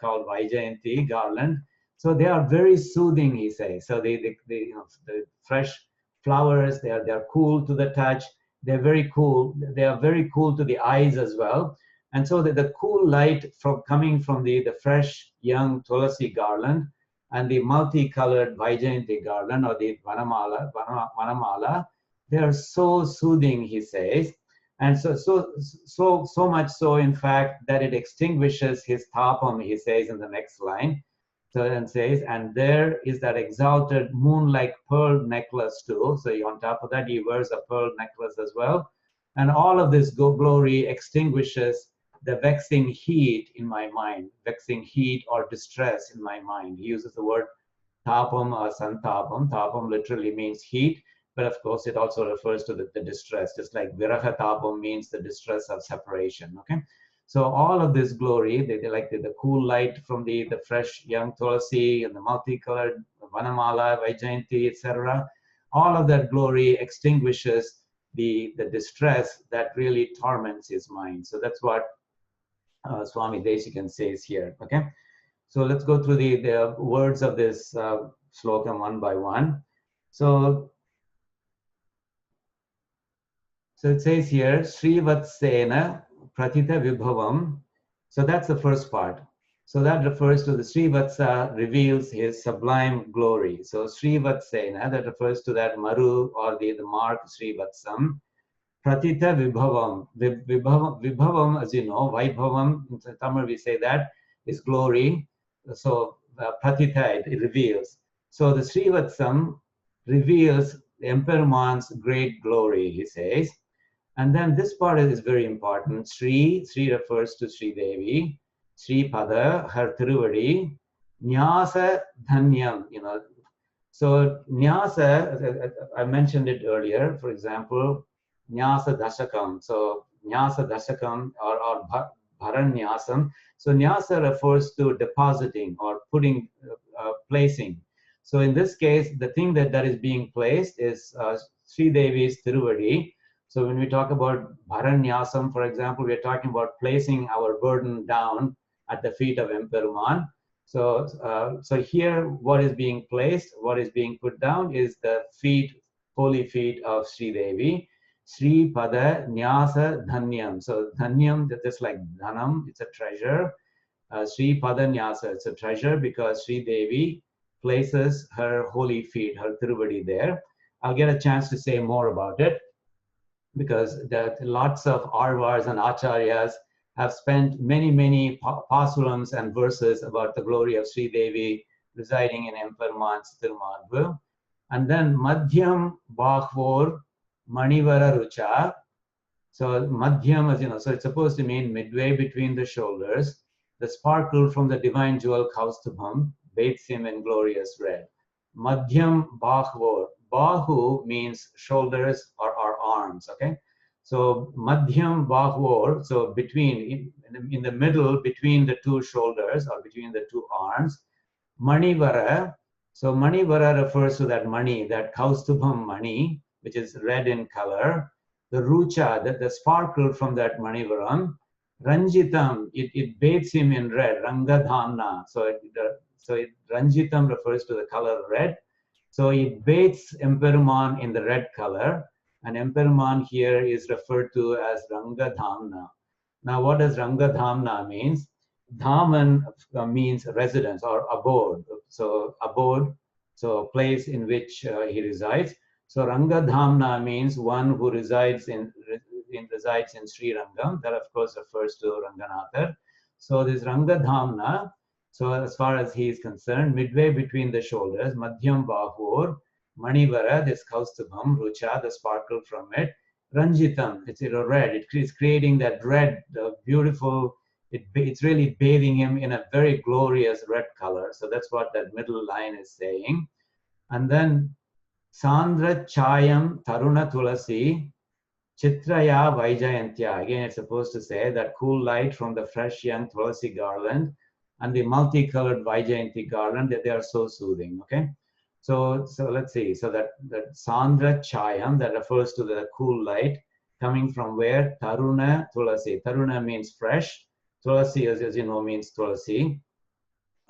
called Vaijayanti garland. So they are very soothing, he says. So the fresh flowers, they are cool to the touch. They're very cool. They are very cool to the eyes as well. And so the cool light coming from the fresh young Tulasi garland and the multicolored Vaijayanti garland, or the Vanamala, they are so soothing, he says. And so much so, in fact, that it extinguishes his tapam, he says in the next line. So and says, and there is that exalted moon-like pearl necklace too. So on top of that, he wears a pearl necklace as well. And all of this glory extinguishes the vexing heat in my mind, vexing heat or distress in my mind. He uses the word tapam or santapam. Tapam literally means heat, but of course it also refers to the distress, just like viraha tapam means the distress of separation, okay? So all of this glory, they like the cool light from the fresh young Tulasi and the multicolored Vanamala, Vaijayanti, etc. All of that glory extinguishes the distress that really torments his mind. So that's what Swami Desikan says here, okay? So let's go through the words of this sloka one by one. So it says here, Sri Vatsena Pratita Vibhavam. So that's the first part. So that refers to the Sri Vatsa reveals his sublime glory. So Sri Vatsena, that refers to that Maru or the mark Sri Vatsam. Pratita Vibhavam. Vibhavam, as you know, Vaibhavam, in Tamil we say that, is glory. So Pratita, it reveals. So the Sri Vatsam reveals the Emperuman's great glory, he says. And then this part is very important. Sri refers to Sri Devi. Sri Pada, her Tiruvadi. Nyasa Dhanyam, So Nyasa, I mentioned it earlier, for example, Nyasa Dashakam. So Nyasa Dashakam or Bharanyasam. So Nyasa refers to depositing or putting, placing. So in this case, the thing that is being placed is Sri Devi's Tiruvadi. So when we talk about Bharanyasam, for example, we're talking about placing our burden down at the feet of Emperuman. So here, what is being placed, what is being put down is the feet, holy feet of Sri Devi. Sri Pada Nyasa Dhanyam. So Dhanyam, just like Dhanam, it's a treasure. Sri Pada Nyasa, it's a treasure because Sri Devi places her holy feet, her Tiruvadi there. I'll get a chance to say more about it, because there are lots of Arvars and Acharyas have spent many pasurams and verses about the glory of Sri Devi residing in Emperuman's Tirumarbu. And then Madhyam Bhakvor Manivara Rucha. So Madhyam, as you know, so it's supposed to mean midway between the shoulders. The sparkle from the divine jewel Kaustubham bathes him in glorious red. Madhyam Bahvor. Bahu means shoulders or arms, okay? So Madhyam Bahvor, so between, in the middle, between the two shoulders or between the two arms. Manivara, so Manivara refers to that mani, that Kaustubham mani, which is red in color. The Rucha, the sparkle from that Manivaram. Ranjitam, it bathes him in red, Rangadhamna. So Ranjitam refers to the color red. So it bathes Emperuman in the red color. And Emperuman here is referred to as Rangadhamna. Now, what does Rangadhamna means? Dhaman means residence or abode. So abode, so a place in which he resides. So Rangadhamna means one who resides in Sri Rangam. That of course refers to Ranganatha. So this Rangadhamna, so as far as he is concerned, midway between the shoulders, Madhyam Bahur, Manivara, this Kaustubham, Rucha, the sparkle from it, Ranjitam, it's red. It is creating that red, beautiful. It's really bathing him in a very glorious red color. So that's what that middle line is saying. And then Sandra Chayam Taruna Tulasi Chitraya Vaijayantya. Again, it's supposed to say that cool light from the fresh young Tulasi garland and the multicolored Vaijayanti garland, that they are so soothing. Okay. So let's see. So that Sandra Chayam, that refers to the cool light coming from where? Taruna Tulasi. Taruna means fresh. Tulasi, as you know, means Tulasi.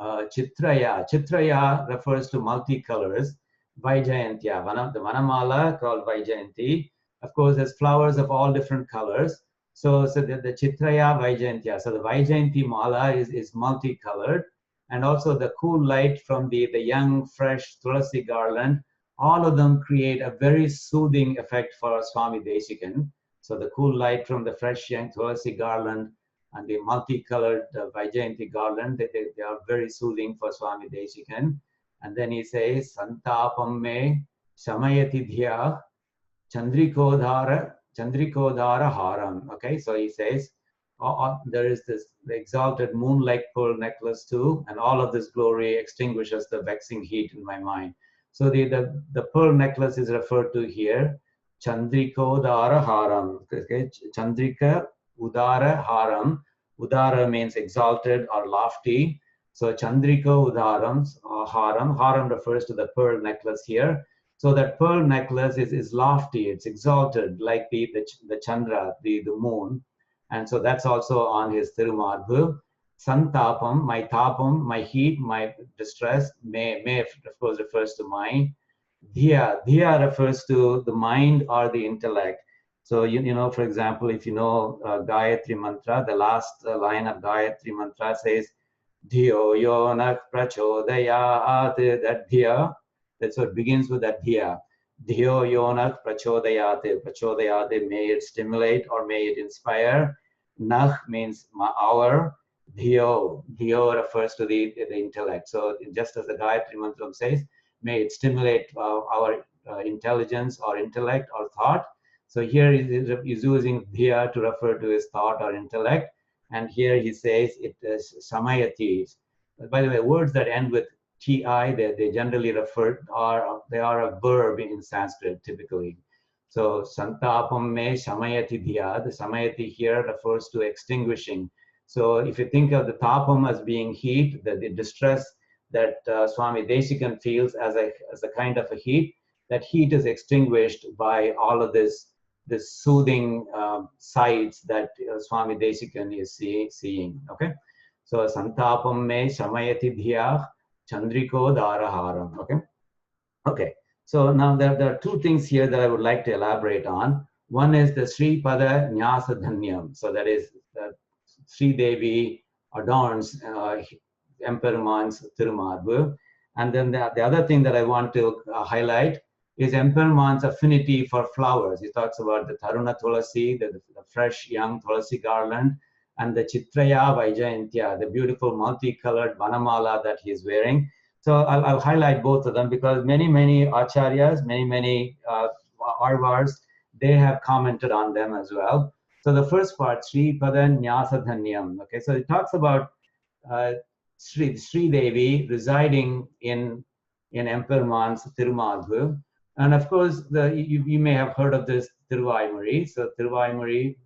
Chitraya. Chitraya refers to multicolors. Vaijayantya. The Vanamala called Vaijayanti. Of course, there's flowers of all different colors. So the Chitraya Vaijayantya. So the Vaijayanti Mala is multicolored. And also the cool light from the young, fresh Tulasi garland, all of them create a very soothing effect for Swami Desikan. So the cool light from the fresh, young Tulasi garland and the multicolored Vaijayanti garland, they are very soothing for Swami Desikan. And then he says, Santapam me Samayati dhya Chandrikodhara haram. Okay, so he says, there is this the exalted moon-like pearl necklace too, and all of this glory extinguishes the vexing heat in my mind. So the pearl necklace is referred to here, Chandrikodhara haram. Okay, Chandrika Udara haram. Udara means exalted or lofty. So Chandrika Udaram haram. Haram refers to the pearl necklace here. So that pearl necklace is lofty, it's exalted, like the Chandra, the moon. And so that's also on his Tirumarbhu. Santapam, my tapam, my heat, my distress, may of course refers to mind. Dhya refers to the mind or the intellect. So, you know, for example, if you know Gayatri Mantra, the last line of Gayatri Mantra says, Dhyo yonak prachodayat, that dhya, that's what begins with that dhya. Dhyo yonak prachodayate, may it stimulate or may it inspire. Nah means hour. Dhyo refers to the intellect. So just as the Gayatri Mantra says, may it stimulate our intelligence or intellect or thought. So here he's using dhya to refer to his thought or intellect. And here he says it is samayati. By the way, words that end with ti, they generally they are a verb in Sanskrit typically. So santapam me samayati dhya. The samayati here refers to extinguishing. So if you think of the tapam as being heat, the distress that Swami Desikan feels as a kind of a heat, that heat is extinguished by all of this soothing sights that Swami Desikan is seeing. Okay, so santapam me samayati dhya chandriko daraharam. Okay. So now there are two things here that I would like to elaborate on. One is the Sri Pada Nyasa Dhanyam. So that is Sri Devi adorns Emperuman's Tirumarbhu. And then the other thing that I want to highlight is Emperuman's affinity for flowers. He talks about the Taruna Tulasi, the fresh young Tulasi garland, and the Chitraya Vaijayantya, the beautiful multicolored Vanamala that he's wearing. So I'll highlight both of them because many acharyas, many arvars, they have commented on them as well. So the first part, Sri Pada Nyasa Dhanyam. Okay, so it talks about Sri Devi residing in in Emperman's Thirumarbu. And of course, you may have heard of this Thiruvaimuri. So Thiruvaimuri,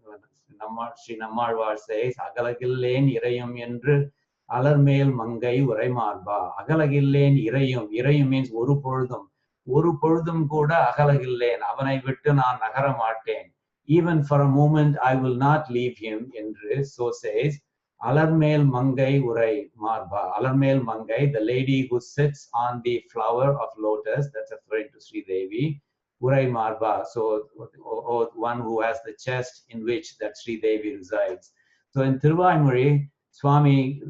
Sri Nammalvar says, Agalagillen irayum endru alarmel mangai uraimarba. Agalagillen irayum. Irayum means oru poludum. Oru poludum kuda agalagillen. Avanai vittu naan nagara matten. Even for a moment, I will not leave him, endru, so says Alarmel Mangai Urai Marba. Alarmel Mangai, the lady who sits on the flower of lotus, that's referring to Sri Devi, Urai Marba, so or one who has the chest in which that Sri Devi resides. So in Thiruvaimuri, Swami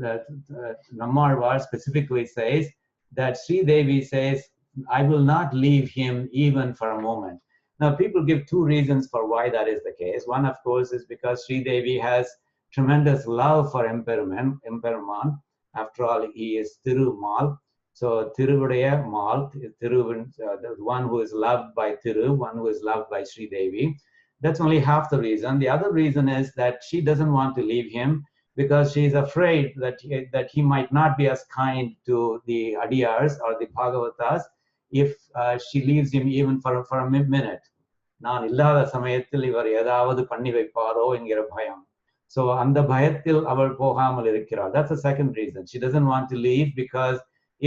Nammalvar specifically says that Sri Devi says, I will not leave him even for a moment. Now, people give two reasons for why that is the case. One, of course, is because Sri Devi has tremendous love for Emperman. After all, he is Thirumal. So, Tiruvudaya Mal, the one who is loved by Thiru, one who is loved by Sri Devi. That's only half the reason. The other reason is that she doesn't want to leave him because she is afraid that he might not be as kind to the Adiyars or the Bhagavatas if she leaves him even for a minute. நான் இல்லாத சமயத்தில் இவர் ஏதாவது பண்ணி வைப்பாரோ என்கிற பயம். So அந்த பயத்தில் அவள் போகாமல் இருக்கிறாள். That's the second reason. She doesn't want to leave because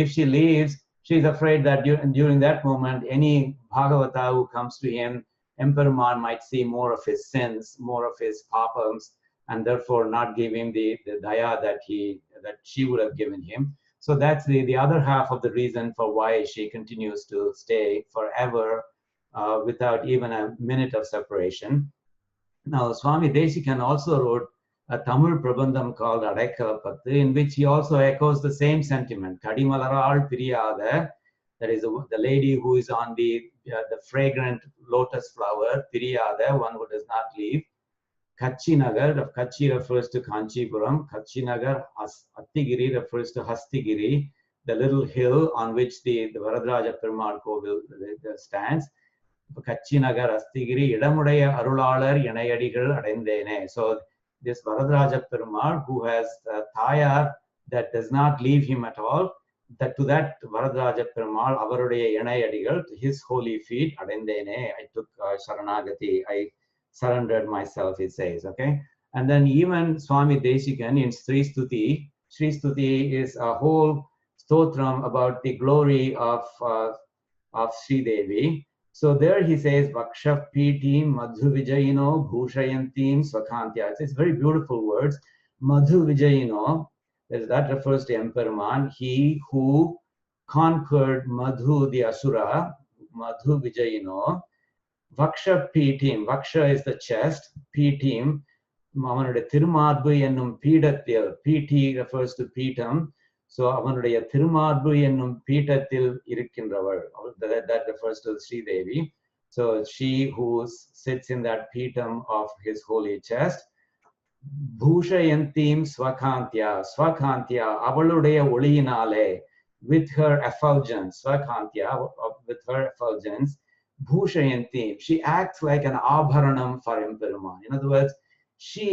if she leaves, she's afraid that during that moment, any Bhagavata who comes to him, Emperman might see more of his sins, more of his papams, and therefore not give him the daya that she would have given him. So that's the other half of the reason for why she continues to stay forever without even a minute of separation. Now, Swami Desikan also wrote a Tamil Prabandham called Adage, in which he also echoes the same sentiment. Kadimalaral Piriyada, that is the lady who is on the fragrant lotus flower, Piriyada, one who does not leave. Kachinagar, Kachi refers to Kanchipuram. Kachinagar, Attigiri refers to Hastigiri, the little hill on which the Varadraja Perumal Kovil stands. Kachinagar Astigiri, Idamudaya Arulalar Yanayadigal Adendene. So this Varadraja Perumal, who has a Thayar that does not leave him at all, that to that Varadraja Perumal, Avarudaya Yanayadigal, to his holy feet, Adendene, I took Sharanagati, I surrendered myself, he says, okay? And then even Swami Desikan in Sri Stuti is a whole stotram about the glory of Sri Devi. So there he says, Vaksha Pitim Madhu Vijayino Bhushayantim Swakantya. It's very beautiful words. Madhu Vijayino, that refers to Emperman, he who conquered Madhu the Asura, Madhu Vijayino. Vaksha Pitim, Vaksha is the chest, Pitim, அவனுடைய திருமார்பு என்னும் பீடத்தில், PT refers to Pitam. So அவனுடைய திருமார்பு என்னும் பீடத்தில் இருக்கின்றவள், that refers to Sri Devi. So she who sits in that Pitam of his holy chest. Bhushayantim Swakantya, Swakantya, அவளுடைய ஒளியினாலே, with her effulgence, Swakantya, with her effulgence. Bhushayantim, she acts like an abharanam for Emperuman. In other words, she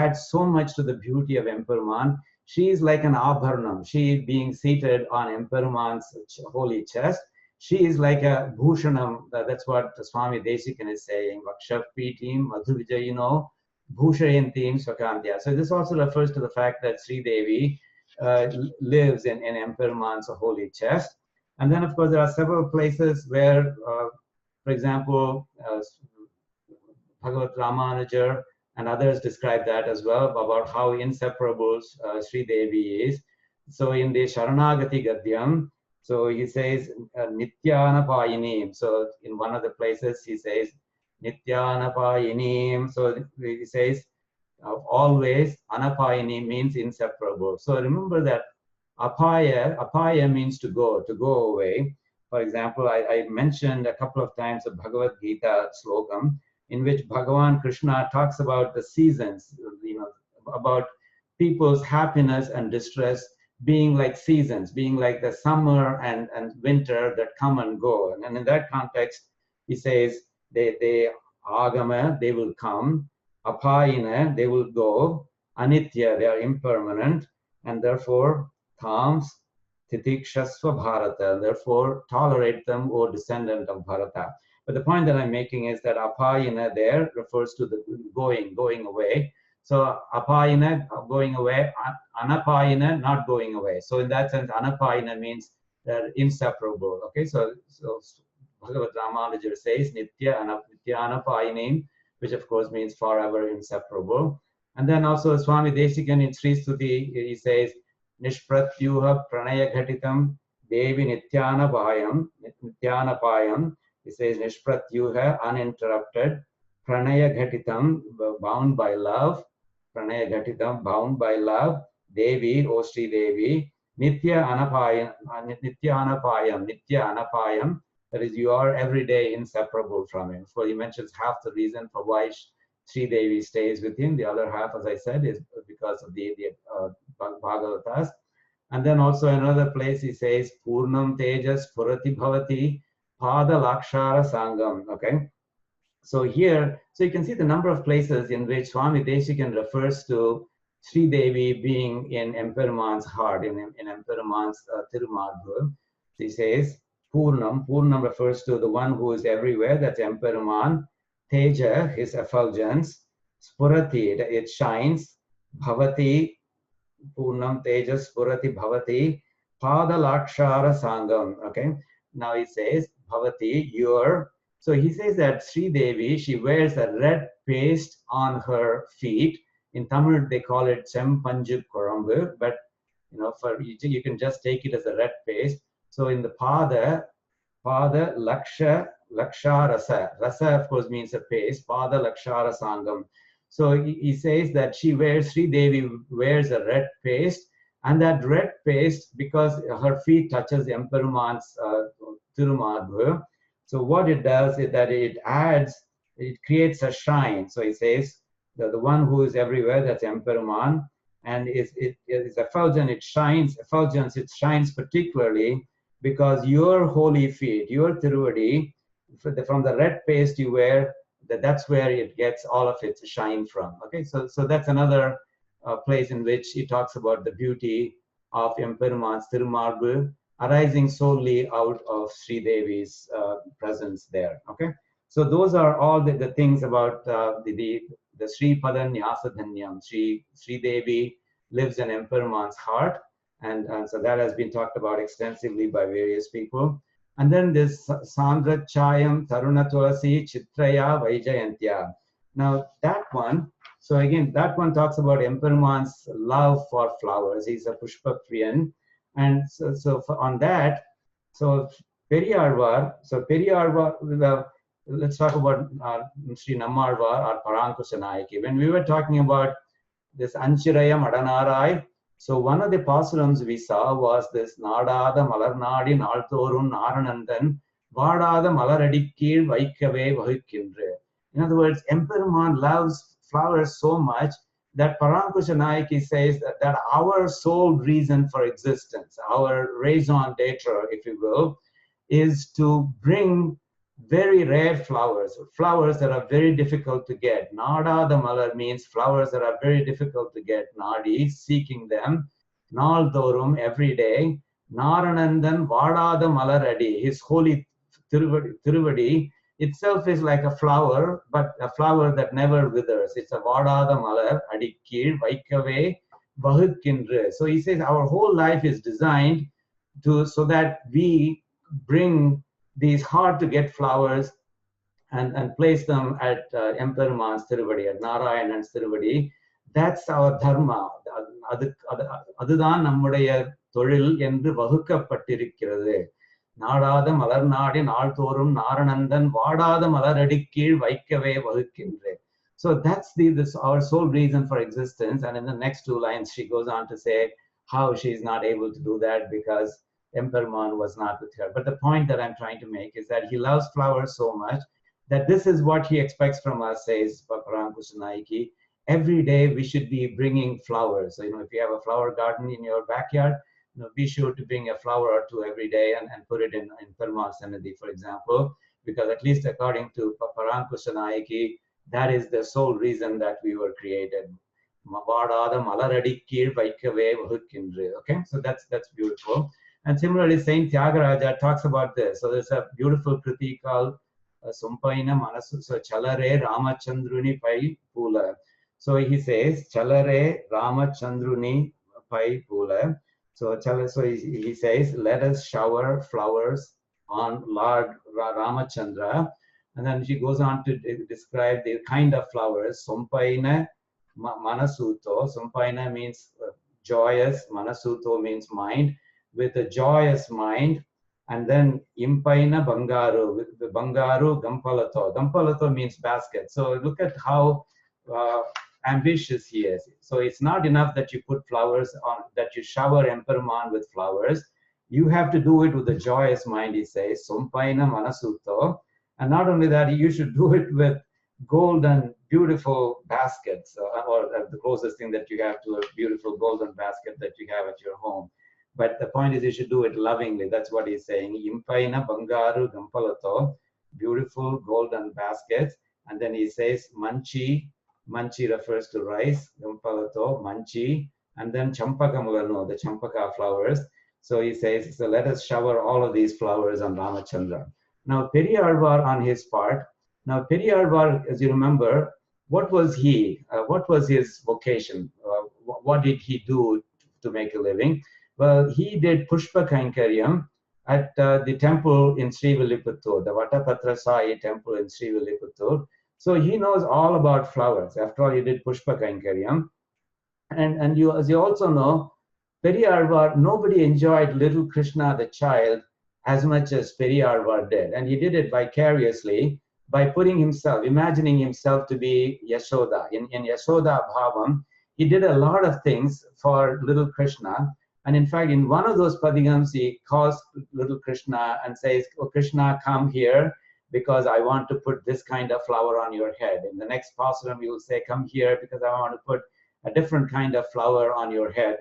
adds so much to the beauty of Emperuman. She is like an abharanam. She being seated on Emperuman's holy chest. She is like a bhushanam. That's what Swami Desikan is saying. Vaksha Pitim Madhu Vijayino Bhushayantim Swakantya. So this also refers to the fact that Sri Devi lives in Emperuman's holy chest. And then, of course, there are several places where, for example, Bhagavad Ramanujar and others describe that as well, about how inseparable Sri Devi is. So in the Sharanagati Gadyam, so he says, Nityana Payinim. So in one of the places, he says, Nityana Payinim. So he says, always, Anapayini means inseparable. So remember that apaya means to go away. For example, I mentioned a couple of times a Bhagavad Gita slokam in which Bhagavan Krishna talks about the seasons, about people's happiness and distress being like seasons, being like the summer and winter that come and go. And in that context, he says, they agama, they will come, apayina, they will go, anitya, they are impermanent, and therefore, Thams, titikshasva Bharata, therefore tolerate them, O descendant of Bharata. But the point that I'm making is that apayana there refers to the going away. So apayana, going away, anapayana, not going away. So in that sense, anapayana means they're inseparable. Okay, so Bhagavad Ramanuja says nitya anapayanim, which of course means forever inseparable. And then also Swami Desikan in Sri Stuti, he says nishpratyuha pranaya ghatitam devi nityanapayam. He says nishpratyuha, uninterrupted, pranaya ghatitam, bound by love, pranaya ghatitam, bound by love, devi, O Sri Devi, nitya anapayam, that is, you are every day inseparable from him. So he mentions half the reason for why Sri Devi stays with him. The other half, as I said, is because of the Bhagavatas. And then also another place he says, Purnam Tejas Purati Bhavati Pada Lakshara Sangam. Okay. So here, so you can see the number of places in which Swami Desikan refers to Sri Devi being in Emperuman's heart, in Emperuman's Thirumargu. He says, Purnam refers to the one who is everywhere, that's Emperuman. Teja, his effulgence. Spurati, it shines. Bhavati, Purnam Tejas Spurati Bhavati. Pada Lakshara Sangam. Okay. Now he says, Bhavati, your. So he says that Sri Devi, she wears a red paste on her feet. In Tamil, they call it Chempanju Korambu, but for you can just take it as a red paste. So in the Pada Laksha Rasa. Rasa, of course, means a paste. Pada Lakshara Sangam. So he says that Sri Devi wears a red paste, and that red paste, because her feet touches Emperuman's Thirumargu. So what it does is that it creates a shine. So he says that the one who is everywhere, that's Emperuman, and it is effulgent, it shines, effulgence, it shines particularly because your holy feet, your Tiruvadi, from the red paste you wear, that's where it gets all of its shine from. Okay, so that's another place in which he talks about the beauty of Emperuman's Thirumargu arising solely out of Sri Devi's presence there. Okay, so those are all the things about the Sri Pada Nyasa Dhanyam. Sri Devi lives in Emperuman's heart, and so that has been talked about extensively by various people. And then this Sandra Chayam Taruna Tulasi Chitraya Vaijayantya. Now that one, so again, that one talks about Emperuman's love for flowers. He's a Pushpa Priyan. And so on that, so Periyarvar, let's talk about Sri Nammalvar or Parankusanayaki. When we were talking about this Anchiraya Madanarai, so one of the pasurams we saw was this Nadada Malarnadi Nalthorun Naranandan Vadada Malaradikkil Vaikave Vahukindre. In other words, Emperuman loves flowers so much that Parankusanayaki says that our sole reason for existence, our raison d'etre, if you will, is to bring very rare flowers that are very difficult to get. Nada the Malar means flowers that are very difficult to get. Nadi, seeking them. Naldorum, every day. Naranandan, Vada the Malaradi, his holy Tiruvadi itself is like a flower, but a flower that never withers. It's a Vada the Malar, Adikir, Vaikave, Vahukindre. So he says our whole life is designed so that we bring these hard to get flowers and place them at Emperuman's Tiruvadi, at Narayanan's Tiruvadi. That's our dharma. அதுதான் நம்முடைய தொழில் என்று வகுக்கப்பட்டிருக்கிறது. நாடாத மலர் நாடி நாள்தோறும் நாரணந்தன் வாடாத மலரடிக்கீழ் வைக்கவே வகுக்கின்றேன். So that's our sole reason for existence. And in the next two lines, she goes on to say how she's not able to do that because Emperuman was not with her. But the point that I'm trying to make is that he loves flowers so much that this is what he expects from us, says Parankusanayaki. Every day we should be bringing flowers. So, if you have a flower garden in your backyard, be sure to bring a flower or two every day and put it in Perumal Sannidhi, for example, because at least according to Parankusanayaki, that is the sole reason that we were created. Okay, so that's beautiful. And similarly, Saint Tyagaraja talks about this. So there's a beautiful kriti called Sumpaina Manasu, so Chalare Ramachandruni Pai Pula. So he says, Chalare Ramachandruni Pai Pula. So he says, let us shower flowers on Lord Ramachandra. And then she goes on to describe the kind of flowers. Sumpaina Manasuto. Sumpaina means joyous, Manasuto means mind. With a joyous mind. And then Impaina Bangaru, with the Bangaru Gampalato. Gampalato means basket. So look at how ambitious he is. So it's not enough that you put flowers on, that you shower Emperman with flowers. You have to do it with a joyous mind, he says. Sumpaina Manasuto. And not only that, you should do it with golden, beautiful baskets, or the closest thing that you have to a beautiful golden basket that you have at your home. But the point is, you should do it lovingly. That's what he's saying. Impaina Bangaru Gampalato, beautiful golden baskets. And then he says, Manchi. Manchi refers to rice. Gampalato, Manchi. And then Champaka Mulano, the Champaka flowers. So he says, so let us shower all of these flowers on Ramachandra. Now, Periyarvar on his part. Now, Periyarvar, as you remember, what was he? What was his vocation? What did he do to make a living? Well, he did Pushpa Kainkaryam at the temple in Sri Villiputtur, the Vatapatra Sai temple in Sri Villiputtur. So he knows all about flowers. After all, he did Pushpa Kainkaryam. And as you also know, Periyarvar, nobody enjoyed little Krishna, the child, as much as Periyarvar did. And he did it vicariously by putting himself, imagining himself to be Yashoda. In Yashoda Bhavam, he did a lot of things for little Krishna. And in fact, in one of those padigams, he calls little Krishna and says, oh, Krishna, come here because I want to put this kind of flower on your head. In the next pasuram, you will say, come here because I want to put a different kind of flower on your head,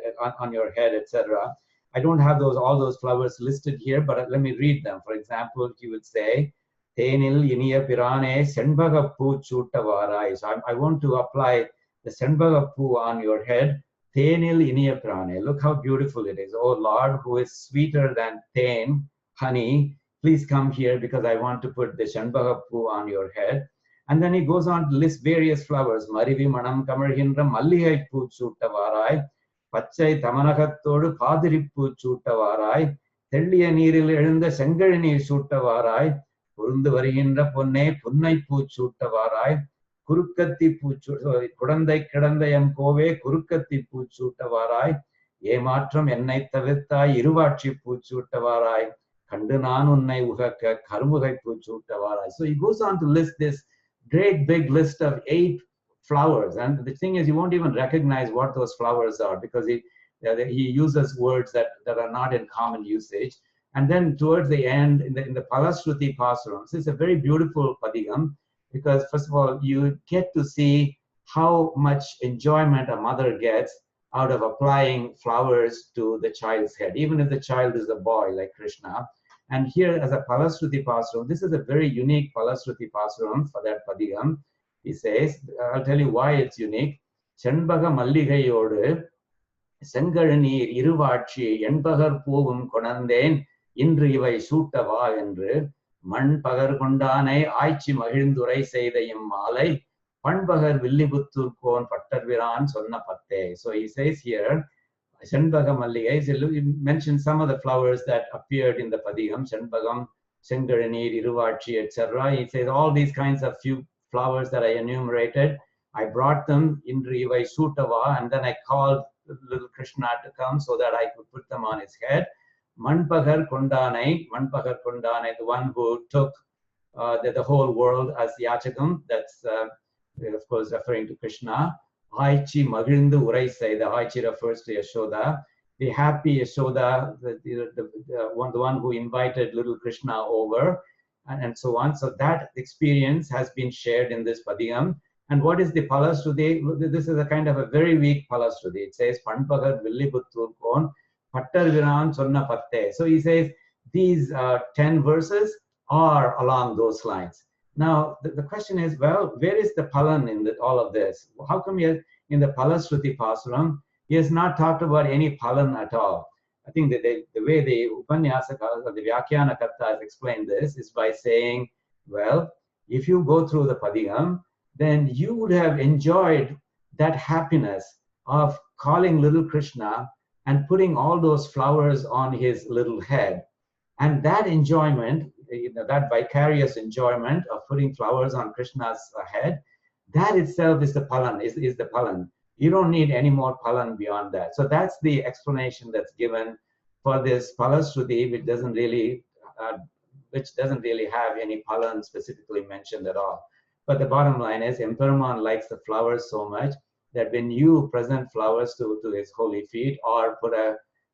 etc. I don't have all those flowers listed here, but let me read them. For example, he would say, Tenil Iniya Pirane Senbagapu Chutavarai. So I want to apply the Senbagapu on your head. Tenil Iniya Prane. Look how beautiful it is. Oh Lord, who is sweeter than ten, honey, please come here because I want to put the Shanbagapu on your head. And then he goes on to list various flowers. Marivi Manam Kamarhindra Malligai Pu Chutavarai, Pachai Tamanakatodu Padiripu Chutavarai, Telliya Neeril Elunda Sengarini Chutavarai, Purundu Varihindra Punne Punnai Pu Chutavarai, Kurukatti Puchu, Kudandai Kadandayam Kove, Kurukatti Puchutavarai, Yematram Ennai Tavittai, Iruvachi Puchutavarai, Kandananunai Uhaka, Karmugai Puchutavarai. So he goes on to list this great big list of 8 flowers. And the thing is, you won't even recognize what those flowers are because he uses words that are not in common usage. And then towards the end, in the Palashruti Pasurams, this is a very beautiful padigam. Because first of all, you get to see how much enjoyment a mother gets out of applying flowers to the child's head, even if the child is a boy like Krishna. And here as a Palashruti Pasuram, this is a very unique Palashruti Pasuram for that padigam. He says, I'll tell you why it's unique. Chenbaga Malligayodu, Sengaranir Iruvachi, Yenbagar Povum Konanden, Indri Ivai Sutava Endru. Mண் பகர் கொண்டானை ஆய்ச்சி மகிழ்ந்துரை செய்த இம்மாலை பண்பகர் Villiputhur cone Pattarpiran சொன்ன பத்தே. So he says here, Shanbaga Malligai, he mentions some of the flowers that appeared in the padigam, Shanbagam, Sengaranir, Iruvachi, etc. He says all these kinds of few flowers that I enumerated, I brought them in Rivai Sutava, and then I called little Krishna to come so that I could put them on his head. Manpagar Kondanai, the one who took the whole world as Yachakam, that's of course referring to Krishna. Aichi Magrindu Uraisai, the Aichi refers to Yashoda. The happy Yashoda, the one who invited little Krishna over, and so on. So that experience has been shared in this padigam. And what is the Palashruti? This is a kind of a very weak Palashruti. It says, Panpagar Villiputtur Kon, Pattar Viran Sonna Patte. So he says these 10 verses are along those lines. Now, the question is, well, where is the Palan in all of this? How come in the Palashruti Pasuram, he has not talked about any Palan at all? I think that the way the Upanyasakas or the Vyakhyaana Kartas explain this is by saying, well, if you go through the Padigam, then you would have enjoyed that happiness of calling little Krishna and putting all those flowers on his little head. And that enjoyment, that vicarious enjoyment of putting flowers on Krishna's head, that itself is the palan, is the palan. You don't need any more palan beyond that. So that's the explanation that's given for this Palastuti, which doesn't really have any palan specifically mentioned at all. But the bottom line is, Emperuman likes the flowers so much that when you present flowers to his holy feet, or put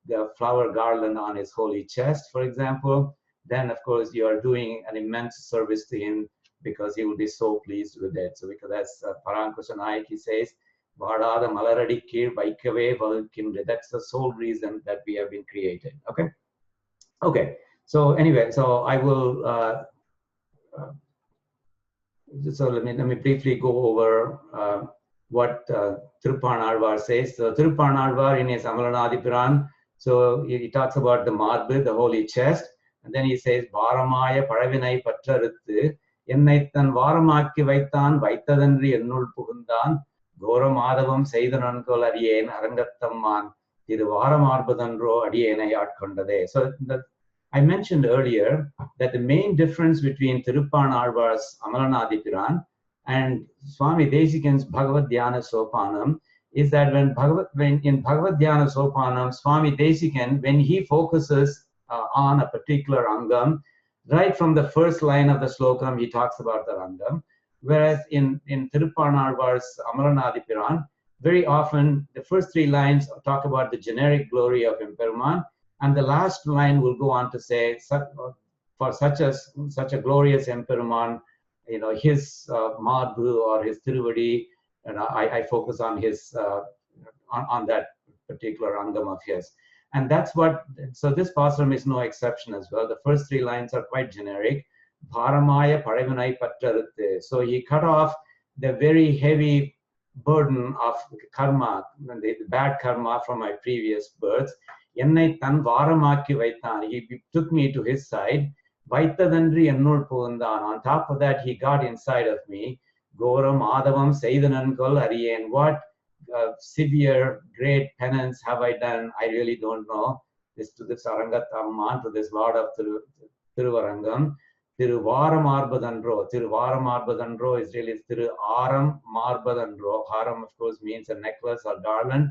the flower garland on his holy chest, for example, then of course you are doing an immense service to him, because he will be so pleased with it. So because as Parankusha Naik, he says, Vadada Malaradi Kir Vaikave Valkimre. That's the sole reason that we have been created. Okay? Okay. So anyway, so I will so let me briefly go over what Thirupanalvar says. So Thirupanalvar in his Amalanadipuran, so he talks about the marble, the holy chest, and then he says, Varamaya Paravinai Patraruthu, Ennaitan Varamaki Vaitan, Vaitadanri Ennul Pugundan, Gora Madhavam Seidanankola Adien, Arangattamman, Tiruvaramarbadandro Adienai Atkondade. So I mentioned earlier that the main difference between Thirupanalvar's Amalanadipuran and Swami Desikan's Bhagavad dhyAna sOpAnam is that when in Bhagavad dhyAna sOpAnam, Swami Desikan, when he focuses on a particular angam, right from the first line of the slokam, he talks about the angam. Whereas in Thirupanalvar's Amalanadipuran, very often the first three lines talk about the generic glory of Emperuman, and the last line will go on to say, for such a glorious Emperuman, his Madhu or his Tiruvadi, and I focus on his on that particular angam of his. And that's what, so this pasuram is no exception as well. The first three lines are quite generic. Bharamaya Paravinai Patrarutte. So he cut off the very heavy burden of karma, the bad karma from my previous births. Ennai tan varamaki vaitan. He took me to his side. Vaitadandri ennul pugundan. On top of that, he got inside of me. Goram Adavam Seidanankol Ariyen. What severe, great penance have I done? I really don't know. To this Arangathamman, to this Lord of Thiruvarangam. Thiruvaram Marbadandro. Thiruvaram Marbadandro is really Thiru-Aram Marbadandro. Haram, of course, means a necklace or garland.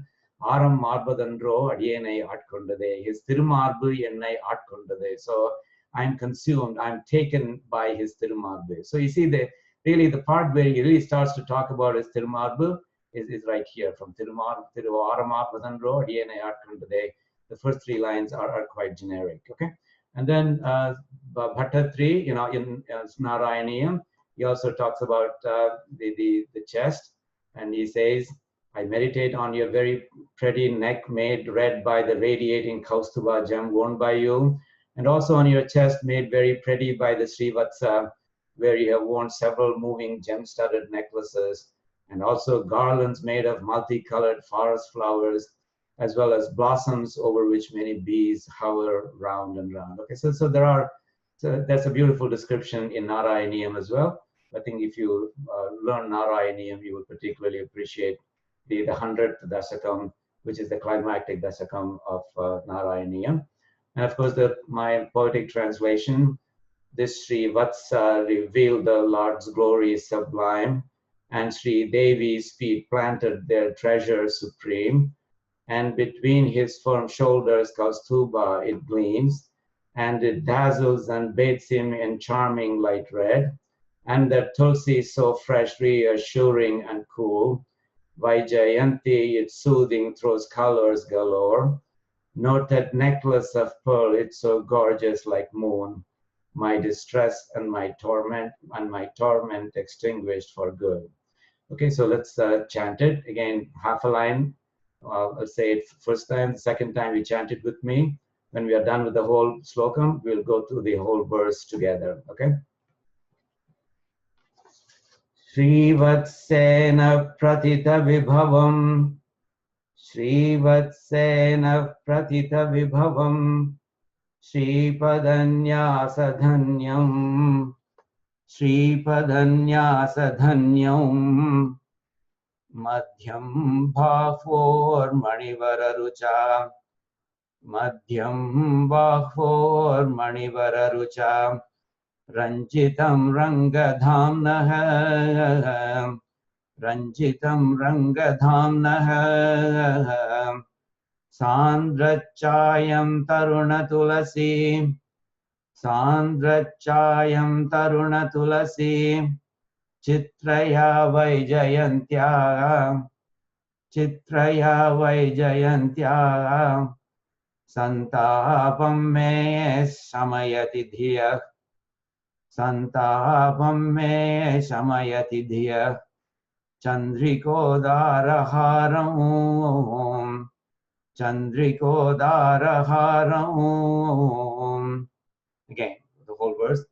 Aram Marbadandro Adiyenai Atkondade. His Thirumarbu Ennai Atkondade. So I'm consumed, I'm taken by his Thirumarbu. So you see, the part where he really starts to talk about his Thirumarbu is right here, from Thiruvaram Marbadandro Adiyenai Atkondade. The first three lines are quite generic. Okay. And then Bhattatri, in Narayaniyam, he also talks about the chest, and he says, I meditate on your very pretty neck made red by the radiating Kaustuba gem worn by you, and also on your chest made very pretty by the Srivatsa, where you have worn several moving gem-studded necklaces, and also garlands made of multicolored forest flowers, as well as blossoms over which many bees hover round and round. Okay, so that's a beautiful description in Narayaniyam as well. I think if you learn Narayaniyam, you will particularly appreciate the 100th Dasakam, which is the climactic Dasakam of Narayaniyam. And of course, my poetic translation, this Sri Vatsa revealed the Lord's glory sublime, and Sri Devi's feet planted their treasure supreme. And between his firm shoulders, Kaustuba, it gleams, and it dazzles and bathes him in charming light red. And the Tulsi so fresh, reassuring and cool. Vaijayanti, it's soothing, throws colors galore. Noted necklace of pearl, it's so gorgeous like moon. My distress and my torment extinguished for good. Okay, so let's chant it. Again, half a line. I'll say it first time, the second time you chant it with me. When we are done with the whole slokam, we'll go through the whole verse together, okay? Sri Vatsena Pratita Vibhavam Srivatsena pratita vibhavam Sripadanyasa Sripadanyasadhanyam Madhyam bhakvor manivararucha Madhyam bhakvor manivararucha Ranjitam rangadhamnah Ranjitam rangadhamnah Sandrachayam tarunatulasi Sandrachayam tarunatulasi Chitraya Vaijayantia Santapam me shamayati dhiya Santapam me shamayati dhiya Chandrikodaраharam Chandrikodaраharam. Again, the whole verse.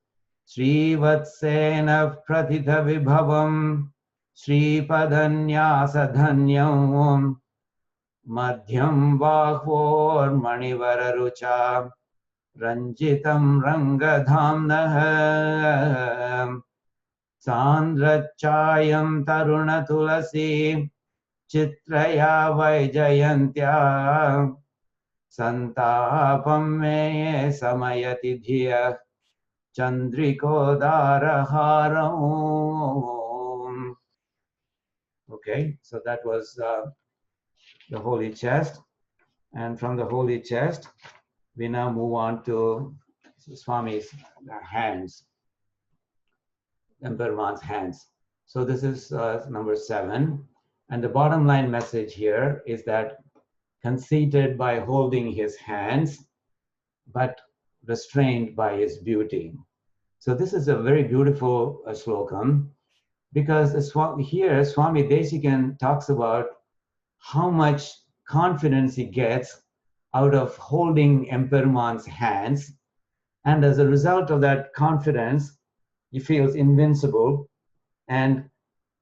Srivatsena pratitha vibhavam Sripadanyasa Madhyam bahvor manivararucha Ranjitam rangadhamnah Sandrachayam tarunatulasi Chitraya Vaijayantia Santapam me samayati dhiya Chandrikodaраharam. Okay, so that was the holy chest. And from the holy chest, we now move on to Swami's hands, Emperor's hands. So this is number 7. And the bottom line message here is that conceited by holding his hands, but restrained by his beauty. So this is a very beautiful slokam, because here Swami Desikan talks about how much confidence he gets out of holding Emperor's hands. And as a result of that confidence, he feels invincible. And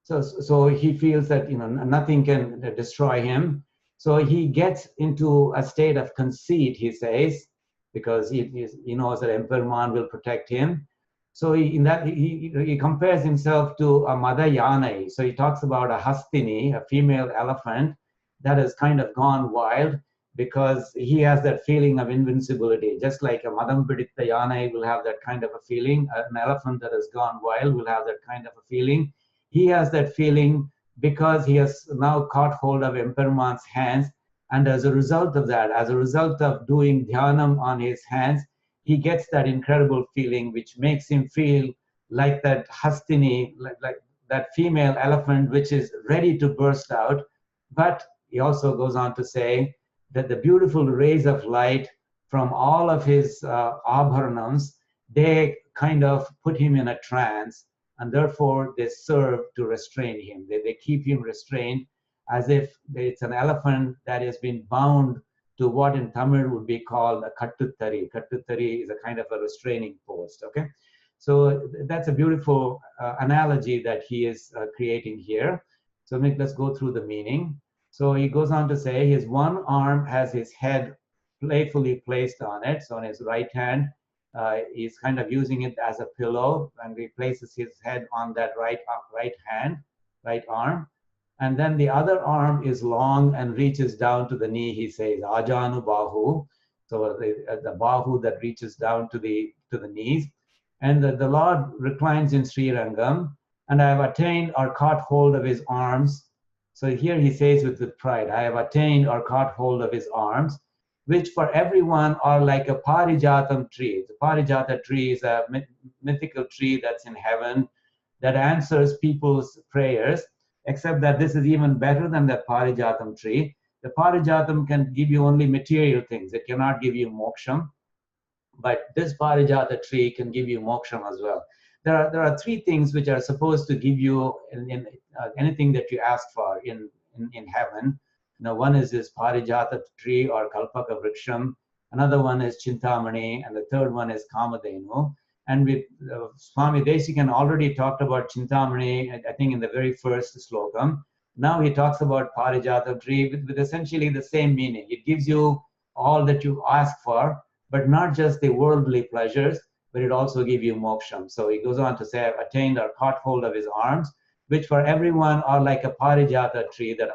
so he feels that nothing can destroy him. So he gets into a state of conceit, he says, because he knows that Emperor will protect him. So he compares himself to a mother Yana. So he talks about a hastini, a female elephant that has kind of gone wild, because he has that feeling of invincibility. Just like a Madam Piditha Yana will have that kind of a feeling, an elephant that has gone wild will have that kind of a feeling. He has that feeling because he has now caught hold of Emperor's hands. And as a result of that, as a result of doing dhyAna on his hands, he gets that incredible feeling, which makes him feel like that hastini, like that female elephant, which is ready to burst out. But he also goes on to say that the beautiful rays of light from all of his abharanams, they kind of put him in a trance, and therefore they serve to restrain him. They keep him restrained, as if it's an elephant that has been bound to what in Tamil would be called a kattuttari. Kattuttari is a kind of a restraining post, okay? So that's a beautiful analogy that he is creating here. So let's go through the meaning. So he goes on to say his one arm has his head playfully placed on it. So on his right hand, he's kind of using it as a pillow, and he places his head on that right arm. And then the other arm is long and reaches down to the knee, he says, Ajanu Bahu. So the Bahu that reaches down to the knees. And the Lord reclines in Sri Rangam, and I have attained or caught hold of his arms. So here he says with pride, I have attained or caught hold of his arms, which for everyone are like a parijatam tree. The parijata tree is a mythical tree that's in heaven that answers people's prayers, except that this is even better than the parijatam tree. The parijatam can give you only material things. It cannot give you moksham. But this parijata tree can give you moksham as well. There are 3 things which are supposed to give you in anything that you ask for in heaven. One is this parijata tree or kalpaka vriksham. Another one is chintamani, and the third one is kamadhenu. And with Swami Desikan already talked about chintamani, I think in the very first slokam. Now he talks about Parijata tree with essentially the same meaning. It gives you all that you ask for, but not just the worldly pleasures, but it also gives you moksham. So he goes on to say, I've attained or caught hold of his arms, which for everyone are like a Parijata tree that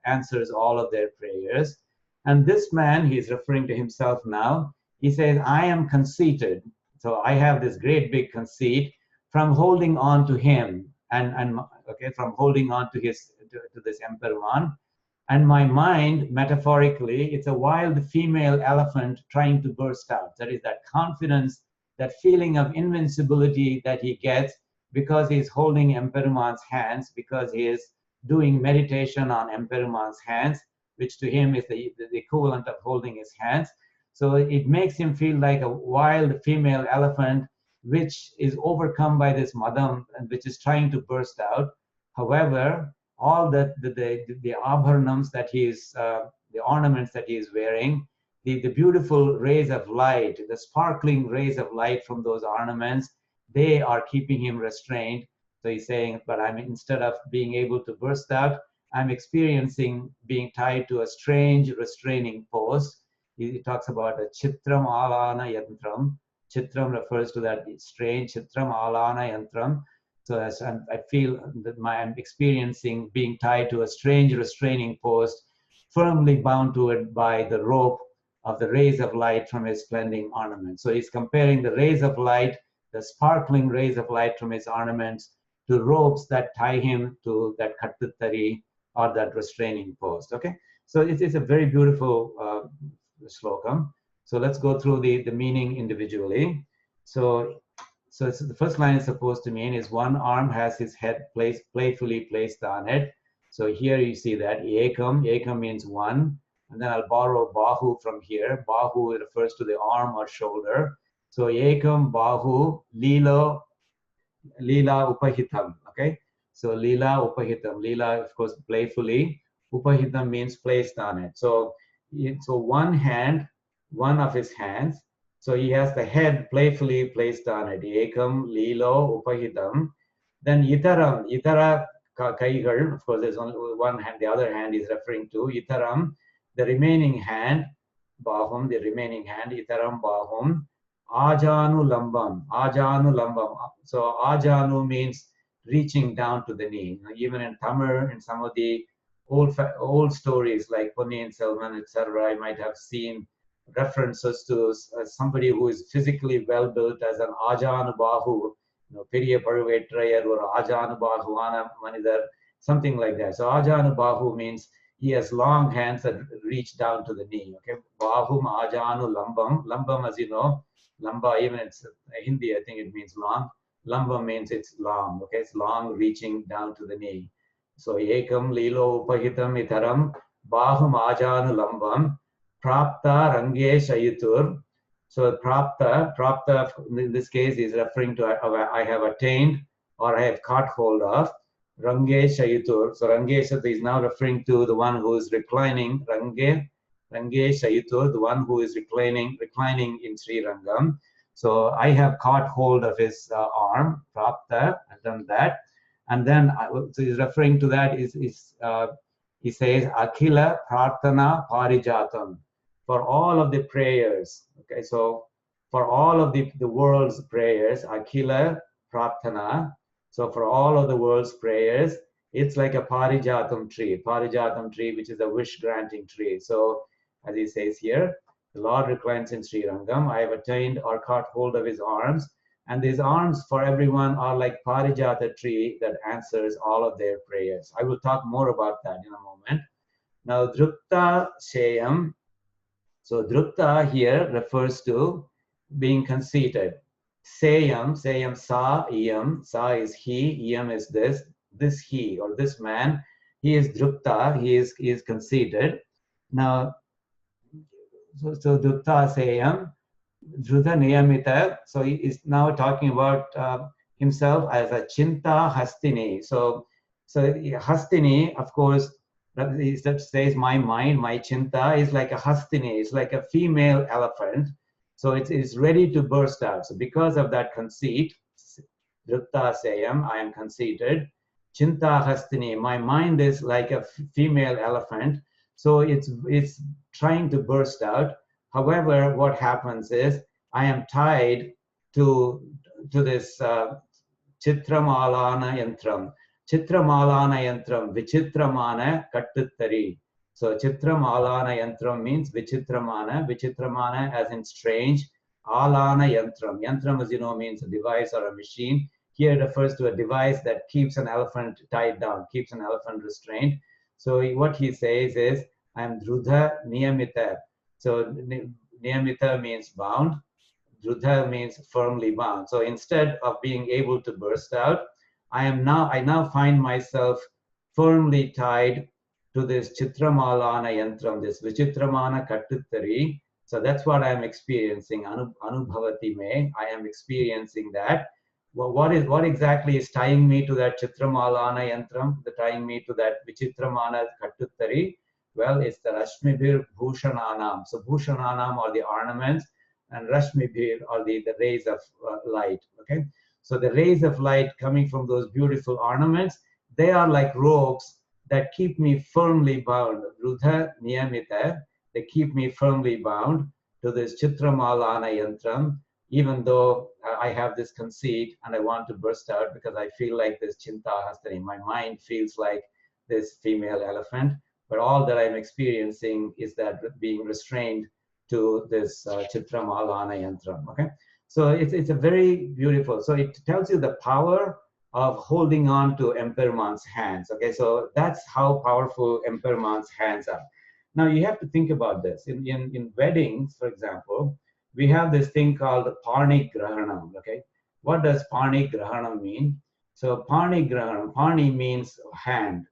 answers all of their prayers. And this man, he's referring to himself now, he says, I am conceited. So I have this great big conceit from holding on to him and okay, from holding on to this Emperor. And my mind, metaphorically, it's a wild female elephant trying to burst out. That is that confidence, that feeling of invincibility that he gets because he's holding Emperuman's hands, because he is doing meditation on Emperuman's hands, which to him is the equivalent of holding his hands. So it makes him feel like a wild female elephant, which is overcome by this madam and which is trying to burst out. However, all the abharanams that he is, the ornaments that he is wearing, the beautiful rays of light, the sparkling rays of light from those ornaments, they are keeping him restrained. So he's saying, but instead of being able to burst out, I'm experiencing being tied to a strange restraining pose. He talks about a chitram alana yantram. Chitram refers to that strange chitram alana yantram. So as I feel that I'm experiencing being tied to a strange restraining post, firmly bound to it by the rope of the rays of light from his splendid ornaments. So he's comparing the rays of light, the sparkling rays of light from his ornaments, to ropes that tie him to that kattutari or that restraining post. Okay, so it's a very beautiful slokam. So let's go through the meaning individually. So the first line is supposed to mean is one arm has his head playfully placed on it. So here you see that ekam means one, and then I'll borrow bahu from here. Bahu refers to the arm or shoulder. So ekam bahu lila upahitam. Okay, so lila upahitam. Lila, of course, playfully. Upahitam means placed on it. So one hand, one of his hands. So he has the head playfully placed on it. Ekam, lilo, upahitam. Then itara kaigal. Of course, there's only one hand. The other hand is referring to itaram. The remaining hand, bahum. The remaining hand, itaram bahum. Ajanu lambam. So ajanu means reaching down to the knee. Even in Tamil, in some of the old stories like Ponniyin Selvan, etc., I might have seen references to somebody who is physically well built as an ajanubahu, Periya Paruvetrayar or ajanubahuana manidar, something like that. So ajanubahu means he has long hands that reach down to the knee. Okay, bahum ajanu lambam. Lambam, as you know, lamba, even it's Hindi, I think it means long. Lambam means it's long. Okay, it's long, reaching down to the knee. So ekam lilo upahitam itaram bahum ajanu lambam. Prapta range shayitur. So prapta in this case is referring to I have attained or I have caught hold of. Range shayitur. So range is now referring to the one who is reclining. Range shayitur, the one who is reclining in Sri Rangam. So I have caught hold of his arm. Prapta, I've done that. And then so he's referring to that he says Akhila Prarthana Parijatam. For all of the prayers, okay, so for all of the world's prayers, Akhila Prarthana, so for all of the world's prayers, it's like a Parijatam tree, which is a wish-granting tree. So as he says here, the Lord reclines in Sri Rangam, I have attained or caught hold of his arms, and these arms for everyone are like Parijata tree that answers all of their prayers. I will talk more about that in a moment. Now, Drupta Sheyam. So drupta here refers to being conceited. Sayam sa, iyam. Sa is he, iyam is this he or this man. He is drupta, he is conceited. Now, so drupta sayam, dhruta niyamita. So he is now talking about himself as a chinta hastini. So hastini, of course, that says my mind, my chinta is like a hastini, it's like a female elephant. So it is ready to burst out. So because of that conceit, drupta sayam, I am conceited. Chinta Hastini, my mind is like a female elephant, so it's trying to burst out. However, what happens is I am tied to this Chitramalana Yantram. Chitramalana Yantram, Vichitramana Kattuttari. So Chitramalana Yantram means Vichitramana as in strange. Alana Yantram. Yantram, as you know, means a device or a machine. Here it refers to a device that keeps an elephant tied down, keeps an elephant restrained. So what he says is, I am Drudha Niyamita. So Niyamita means bound. Drudha means firmly bound. So instead of being able to burst out, I now find myself firmly tied to this Chitramalana Yantram, this Vichitramana Kattuttari. So that's what I'm experiencing. Anubhavati me. I am experiencing that. Well, what exactly is tying me to that Chitramalana Yantram, tying me to that Vichitramana Kattuttari? Well, it's the Rashmibhir Bhushananam. So Bhushananam are the ornaments, and Rashmibhir are the rays of light. Okay, so the rays of light coming from those beautiful ornaments, they are like ropes that keep me firmly bound. Rudha Niyamita, they keep me firmly bound to this Chitramalana Yantram, even though I have this conceit and I want to burst out because I feel like this Chinta Hastani. My mind feels like this female elephant, but all that I'm experiencing is that being restrained to this Chitramalana Yantram. Okay, so it's a very beautiful. So it tells you the power of holding on to Emperman's hands. Okay, so that's how powerful Emperman's hands are. Now you have to think about this. In weddings, for example, we have this thing called the Parni Grahanam. Okay, what does Parni Grahanam mean? So Parni Grahanam, Parni means hand,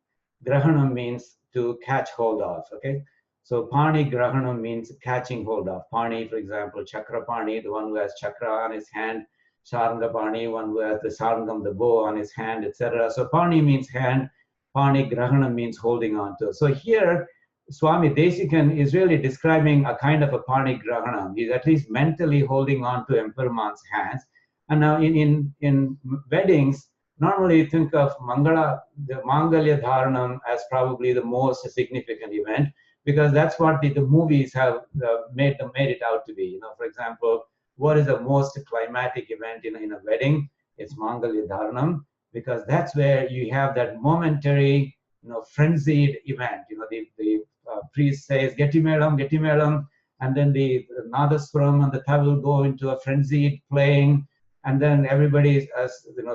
Grahanam means to catch hold of. Okay, so Parni Grahanam means catching hold of. Parni, for example, Chakra Parni, the one who has chakra on his hand. Saranga Parni, one who has the sarangam, the bow on his hand, etc. So Parni means hand, Parni Grahanam means holding on to. So here, Swami Desikan is really describing a kind of a Parni Grahanam. He's at least mentally holding on to Emperman's hands. And now in weddings, normally you think of the Mangalya Dharanam as probably the most significant event, because that's what the movies have made it out to be. You know, for example, what is the most climatic event in a wedding? It's Mangalya Dharanam, because that's where you have that momentary, frenzied event. The priest says, Geti Melam, and then the Nadaswaram and the tabla go into a frenzied playing, and then everybody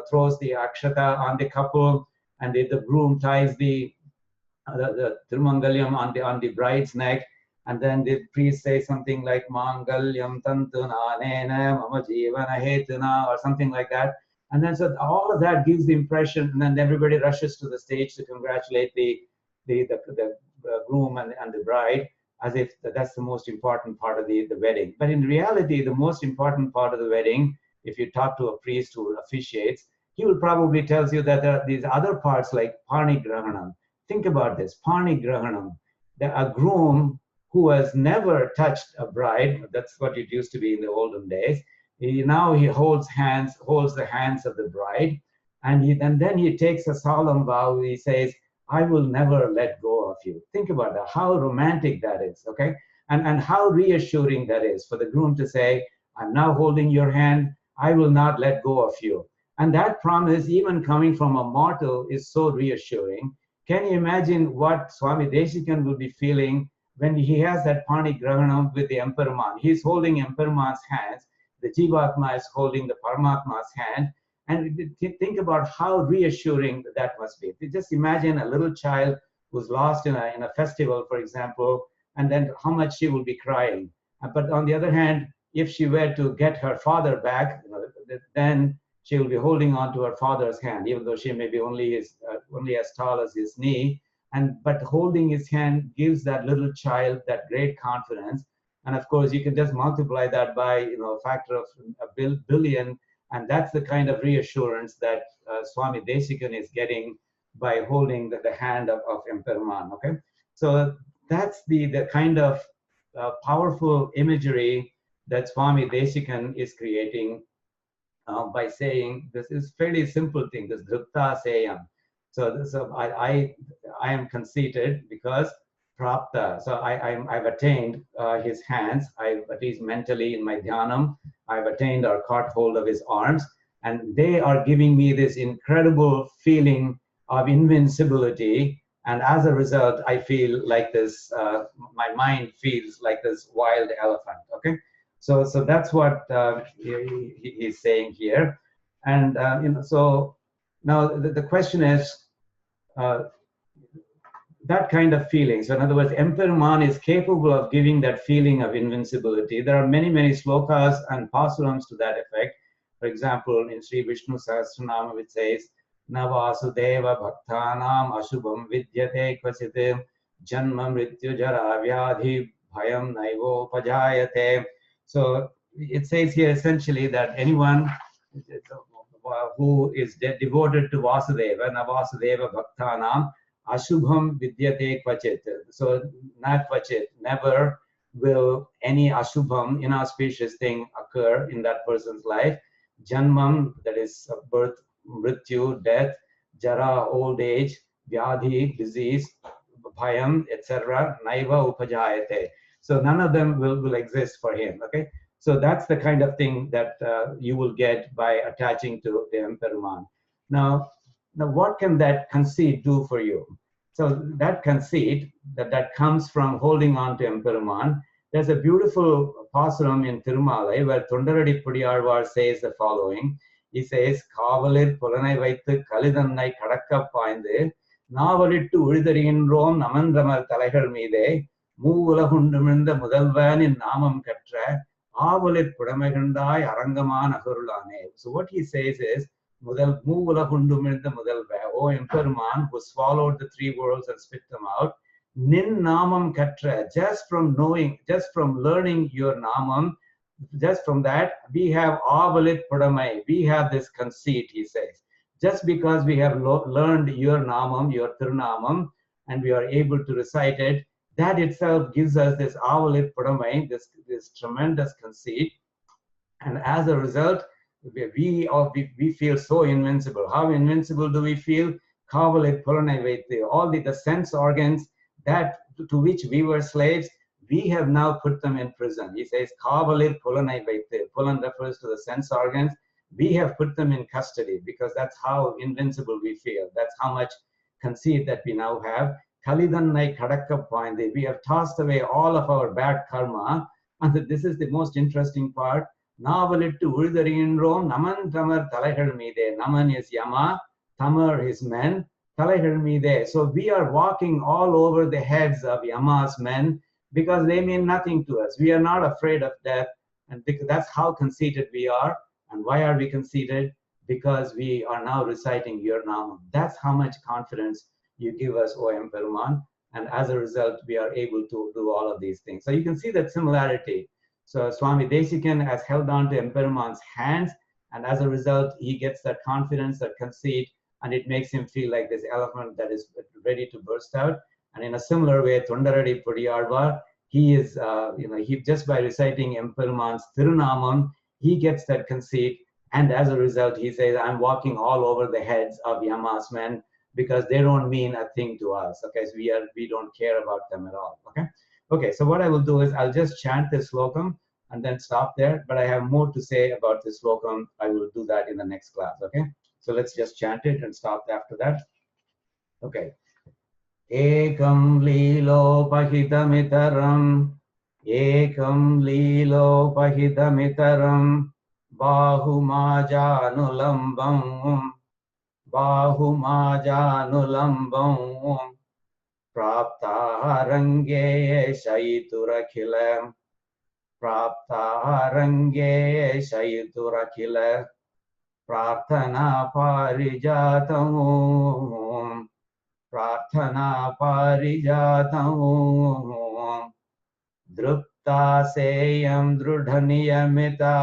throws the akshata on the couple, and the groom ties the Tirumangalyam on the bride's neck, and then the priest says something like Mangalyam Tantuna Nena Mama Jivana Hetuna or something like that. And then so all of that gives the impression, and then everybody rushes to the stage to congratulate the groom and the bride, as if that's the most important part of the wedding. But in reality, the most important part of the wedding, if you talk to a priest who officiates, he will probably tell you that there are these other parts like Parni Grahanam. Think about this, Parni Grahanam. A groom who has never touched a bride, that's what it used to be in the olden days, he holds the hands of the bride, and then he takes a solemn vow. He says, I will never let go of you. Think about that, how romantic that is, okay? And how reassuring that is for the groom to say, I'm now holding your hand, I will not let go of you. And that promise, even coming from a mortal, is so reassuring. Can you imagine what Swami Desikan will be feeling when he has that Parni Grahanam with the Emperman? He's holding Emperman's hands, the Jivatma is holding the Paramatma's hand, and think about how reassuring that must be. Just imagine a little child who's lost in a festival, for example, and then how much she will be crying. But on the other hand, if she were to get her father back, then she will be holding on to her father's hand, even though she may be only as tall as his knee. But holding his hand gives that little child that great confidence. And of course, you can just multiply that by a factor of a billion, and that's the kind of reassurance that Swami Desikan is getting by holding the hand of Emperman. Okay, so that's the kind of powerful imagery that Swami Desikan is creating by saying this is fairly simple thing, this Drupta Seyam. So I am conceited because prapta. So I've attained his hands. I've, at least mentally in my dhyanam, I've attained or caught hold of his arms, and they are giving me this incredible feeling of invincibility. And as a result, I feel like this, my mind feels like this wild elephant, okay? So that's what he's saying here. And, so now the question is, that kind of feeling. So in other words, Emperor is capable of giving that feeling of invincibility. There are many, many slokas and pasurams to that effect. For example, in Sri Vishnu Sahasranama, it says, Na vasudeva bhaktanam ashubham vidyate kvasitim janma mrityu jara vyadhi bhayam naivo pajayate. So it says here essentially that anyone who is devoted to Vasudeva, Na vasudeva bhaktanam ashubham vidyate kvachit. So not kvachit, never will any ashubham, inauspicious thing occur in that person's life. Janmam, that is birth, mrityu, death, jara, old age, vyadhi, disease, bhayam, etc., naiva upajayate. So none of them will exist for him, okay? So that's the kind of thing that you will get by attaching to the Emperuman. Now, what can that conceit do for you? So that conceit that comes from holding on to Emperuman, there's a beautiful pasuram in Tirumalai where Thundaradi Pudiyalvar says the following. He says, Kavalir Pulanai Vaithu Kalidannai Kadakka Paindu Navalittu Ulidariinrom Namandramar Talaigal Meede Moovulahunduminda Mudalvanin Namam Katra Avalit Pudamagandai Arangaman Ahurulane. So what he says is, Mudal Moovulahunduminda Mudalva, O Emperuman, who swallowed the three worlds and spit them out, Nin Namam Katra, just from knowing, just from learning your Namam, just from that, we have Avalit Pudamai, we have this conceit, he says. Just because we have learned your Namam, your Tirunamam, and we are able to recite it, that itself gives us this Avalit Pudamai, this tremendous conceit. And as a result, we feel so invincible. How invincible do we feel? Kavalit Pulanai Vaithu, all the sense organs that to which we were slaves, we have now put them in prison. He says, Kavalir Pulanai Vaithu. Pulan refers to the sense organs. We have put them in custody because that's how invincible we feel. That's how much conceit that we now have. Kalidannai Kadakka Paindu. We have tossed away all of our bad karma. And this is the most interesting part. Navalittu Ulidariinrom Naman Tamar Talaigal Meede. Naman is Yama, Tamar is men, Talaigal Meede. So we are walking all over the heads of Yama's men because they mean nothing to us. We are not afraid of death, and because that's how conceited we are. And why are we conceited? Because we are now reciting your Namam. That's how much confidence you give us, O Emperuman. And as a result, we are able to do all of these things. So you can see that similarity. So Swami Desikan has held on to Emperuman's hands, and as a result, he gets that confidence, that conceit, and it makes him feel like this elephant that is ready to burst out. And in a similar way, Thundaradi Pudiyalvar, he is, he just by reciting Emperuman's Tirunamam, he gets that conceit, and as a result, he says, I'm walking all over the heads of Yama's men because they don't mean a thing to us. Okay, so we don't care about them at all. Okay, so what I will do is I'll just chant this slokam and then stop there, but I have more to say about this slokam. I will do that in the next class. Okay, so let's just chant it and stop after that. Okay. Ekam lilo pahitamitaram, ekam lilo pahitamitaram, bahumajānulambam, bahumajānulambam, praptaharange shayiturakhilam, praptaharange shayiturakhilam, prarthana parijatam, prarthana parijatam, drupta seyam drudhaniyamita,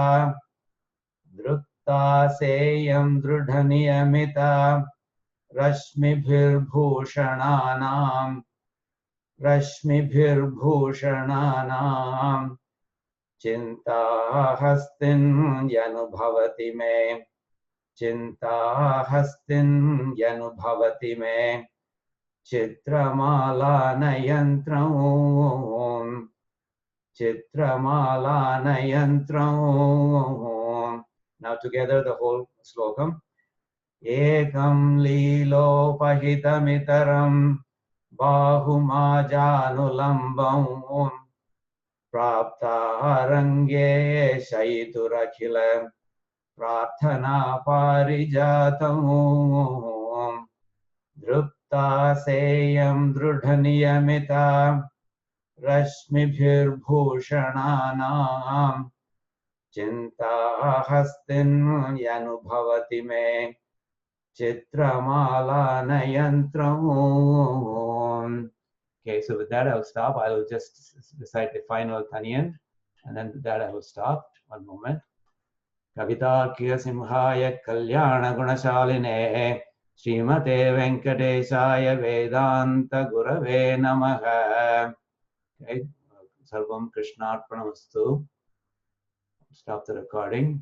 drupta seyam drudhaniyamita, rashmibhirbhushananam, rashmibhirbhushananam, chinta hastin yanubhavati me, Chinta hastin yanubhavati me Chitramala Chitramala. Now together the whole slokam. Ekam lilopahitamitaram bahumajánulambam praptarange shaiturakhila prarthana parijatam drupta seyam drudhaniyamita rashmibhirbhushananam Chinta hastin yanubhavati me Chitramala nayantram. Okay, so with that I'll stop. I will just recite the final Taniyan, and then with that I will stop. One moment. Kavitarkiya simhaya kalyana gunashaline Srimate Venkateshaya Vedanta Gurave Namaha. Okay, Sarvam Krishnarpanamastu. Stop the recording.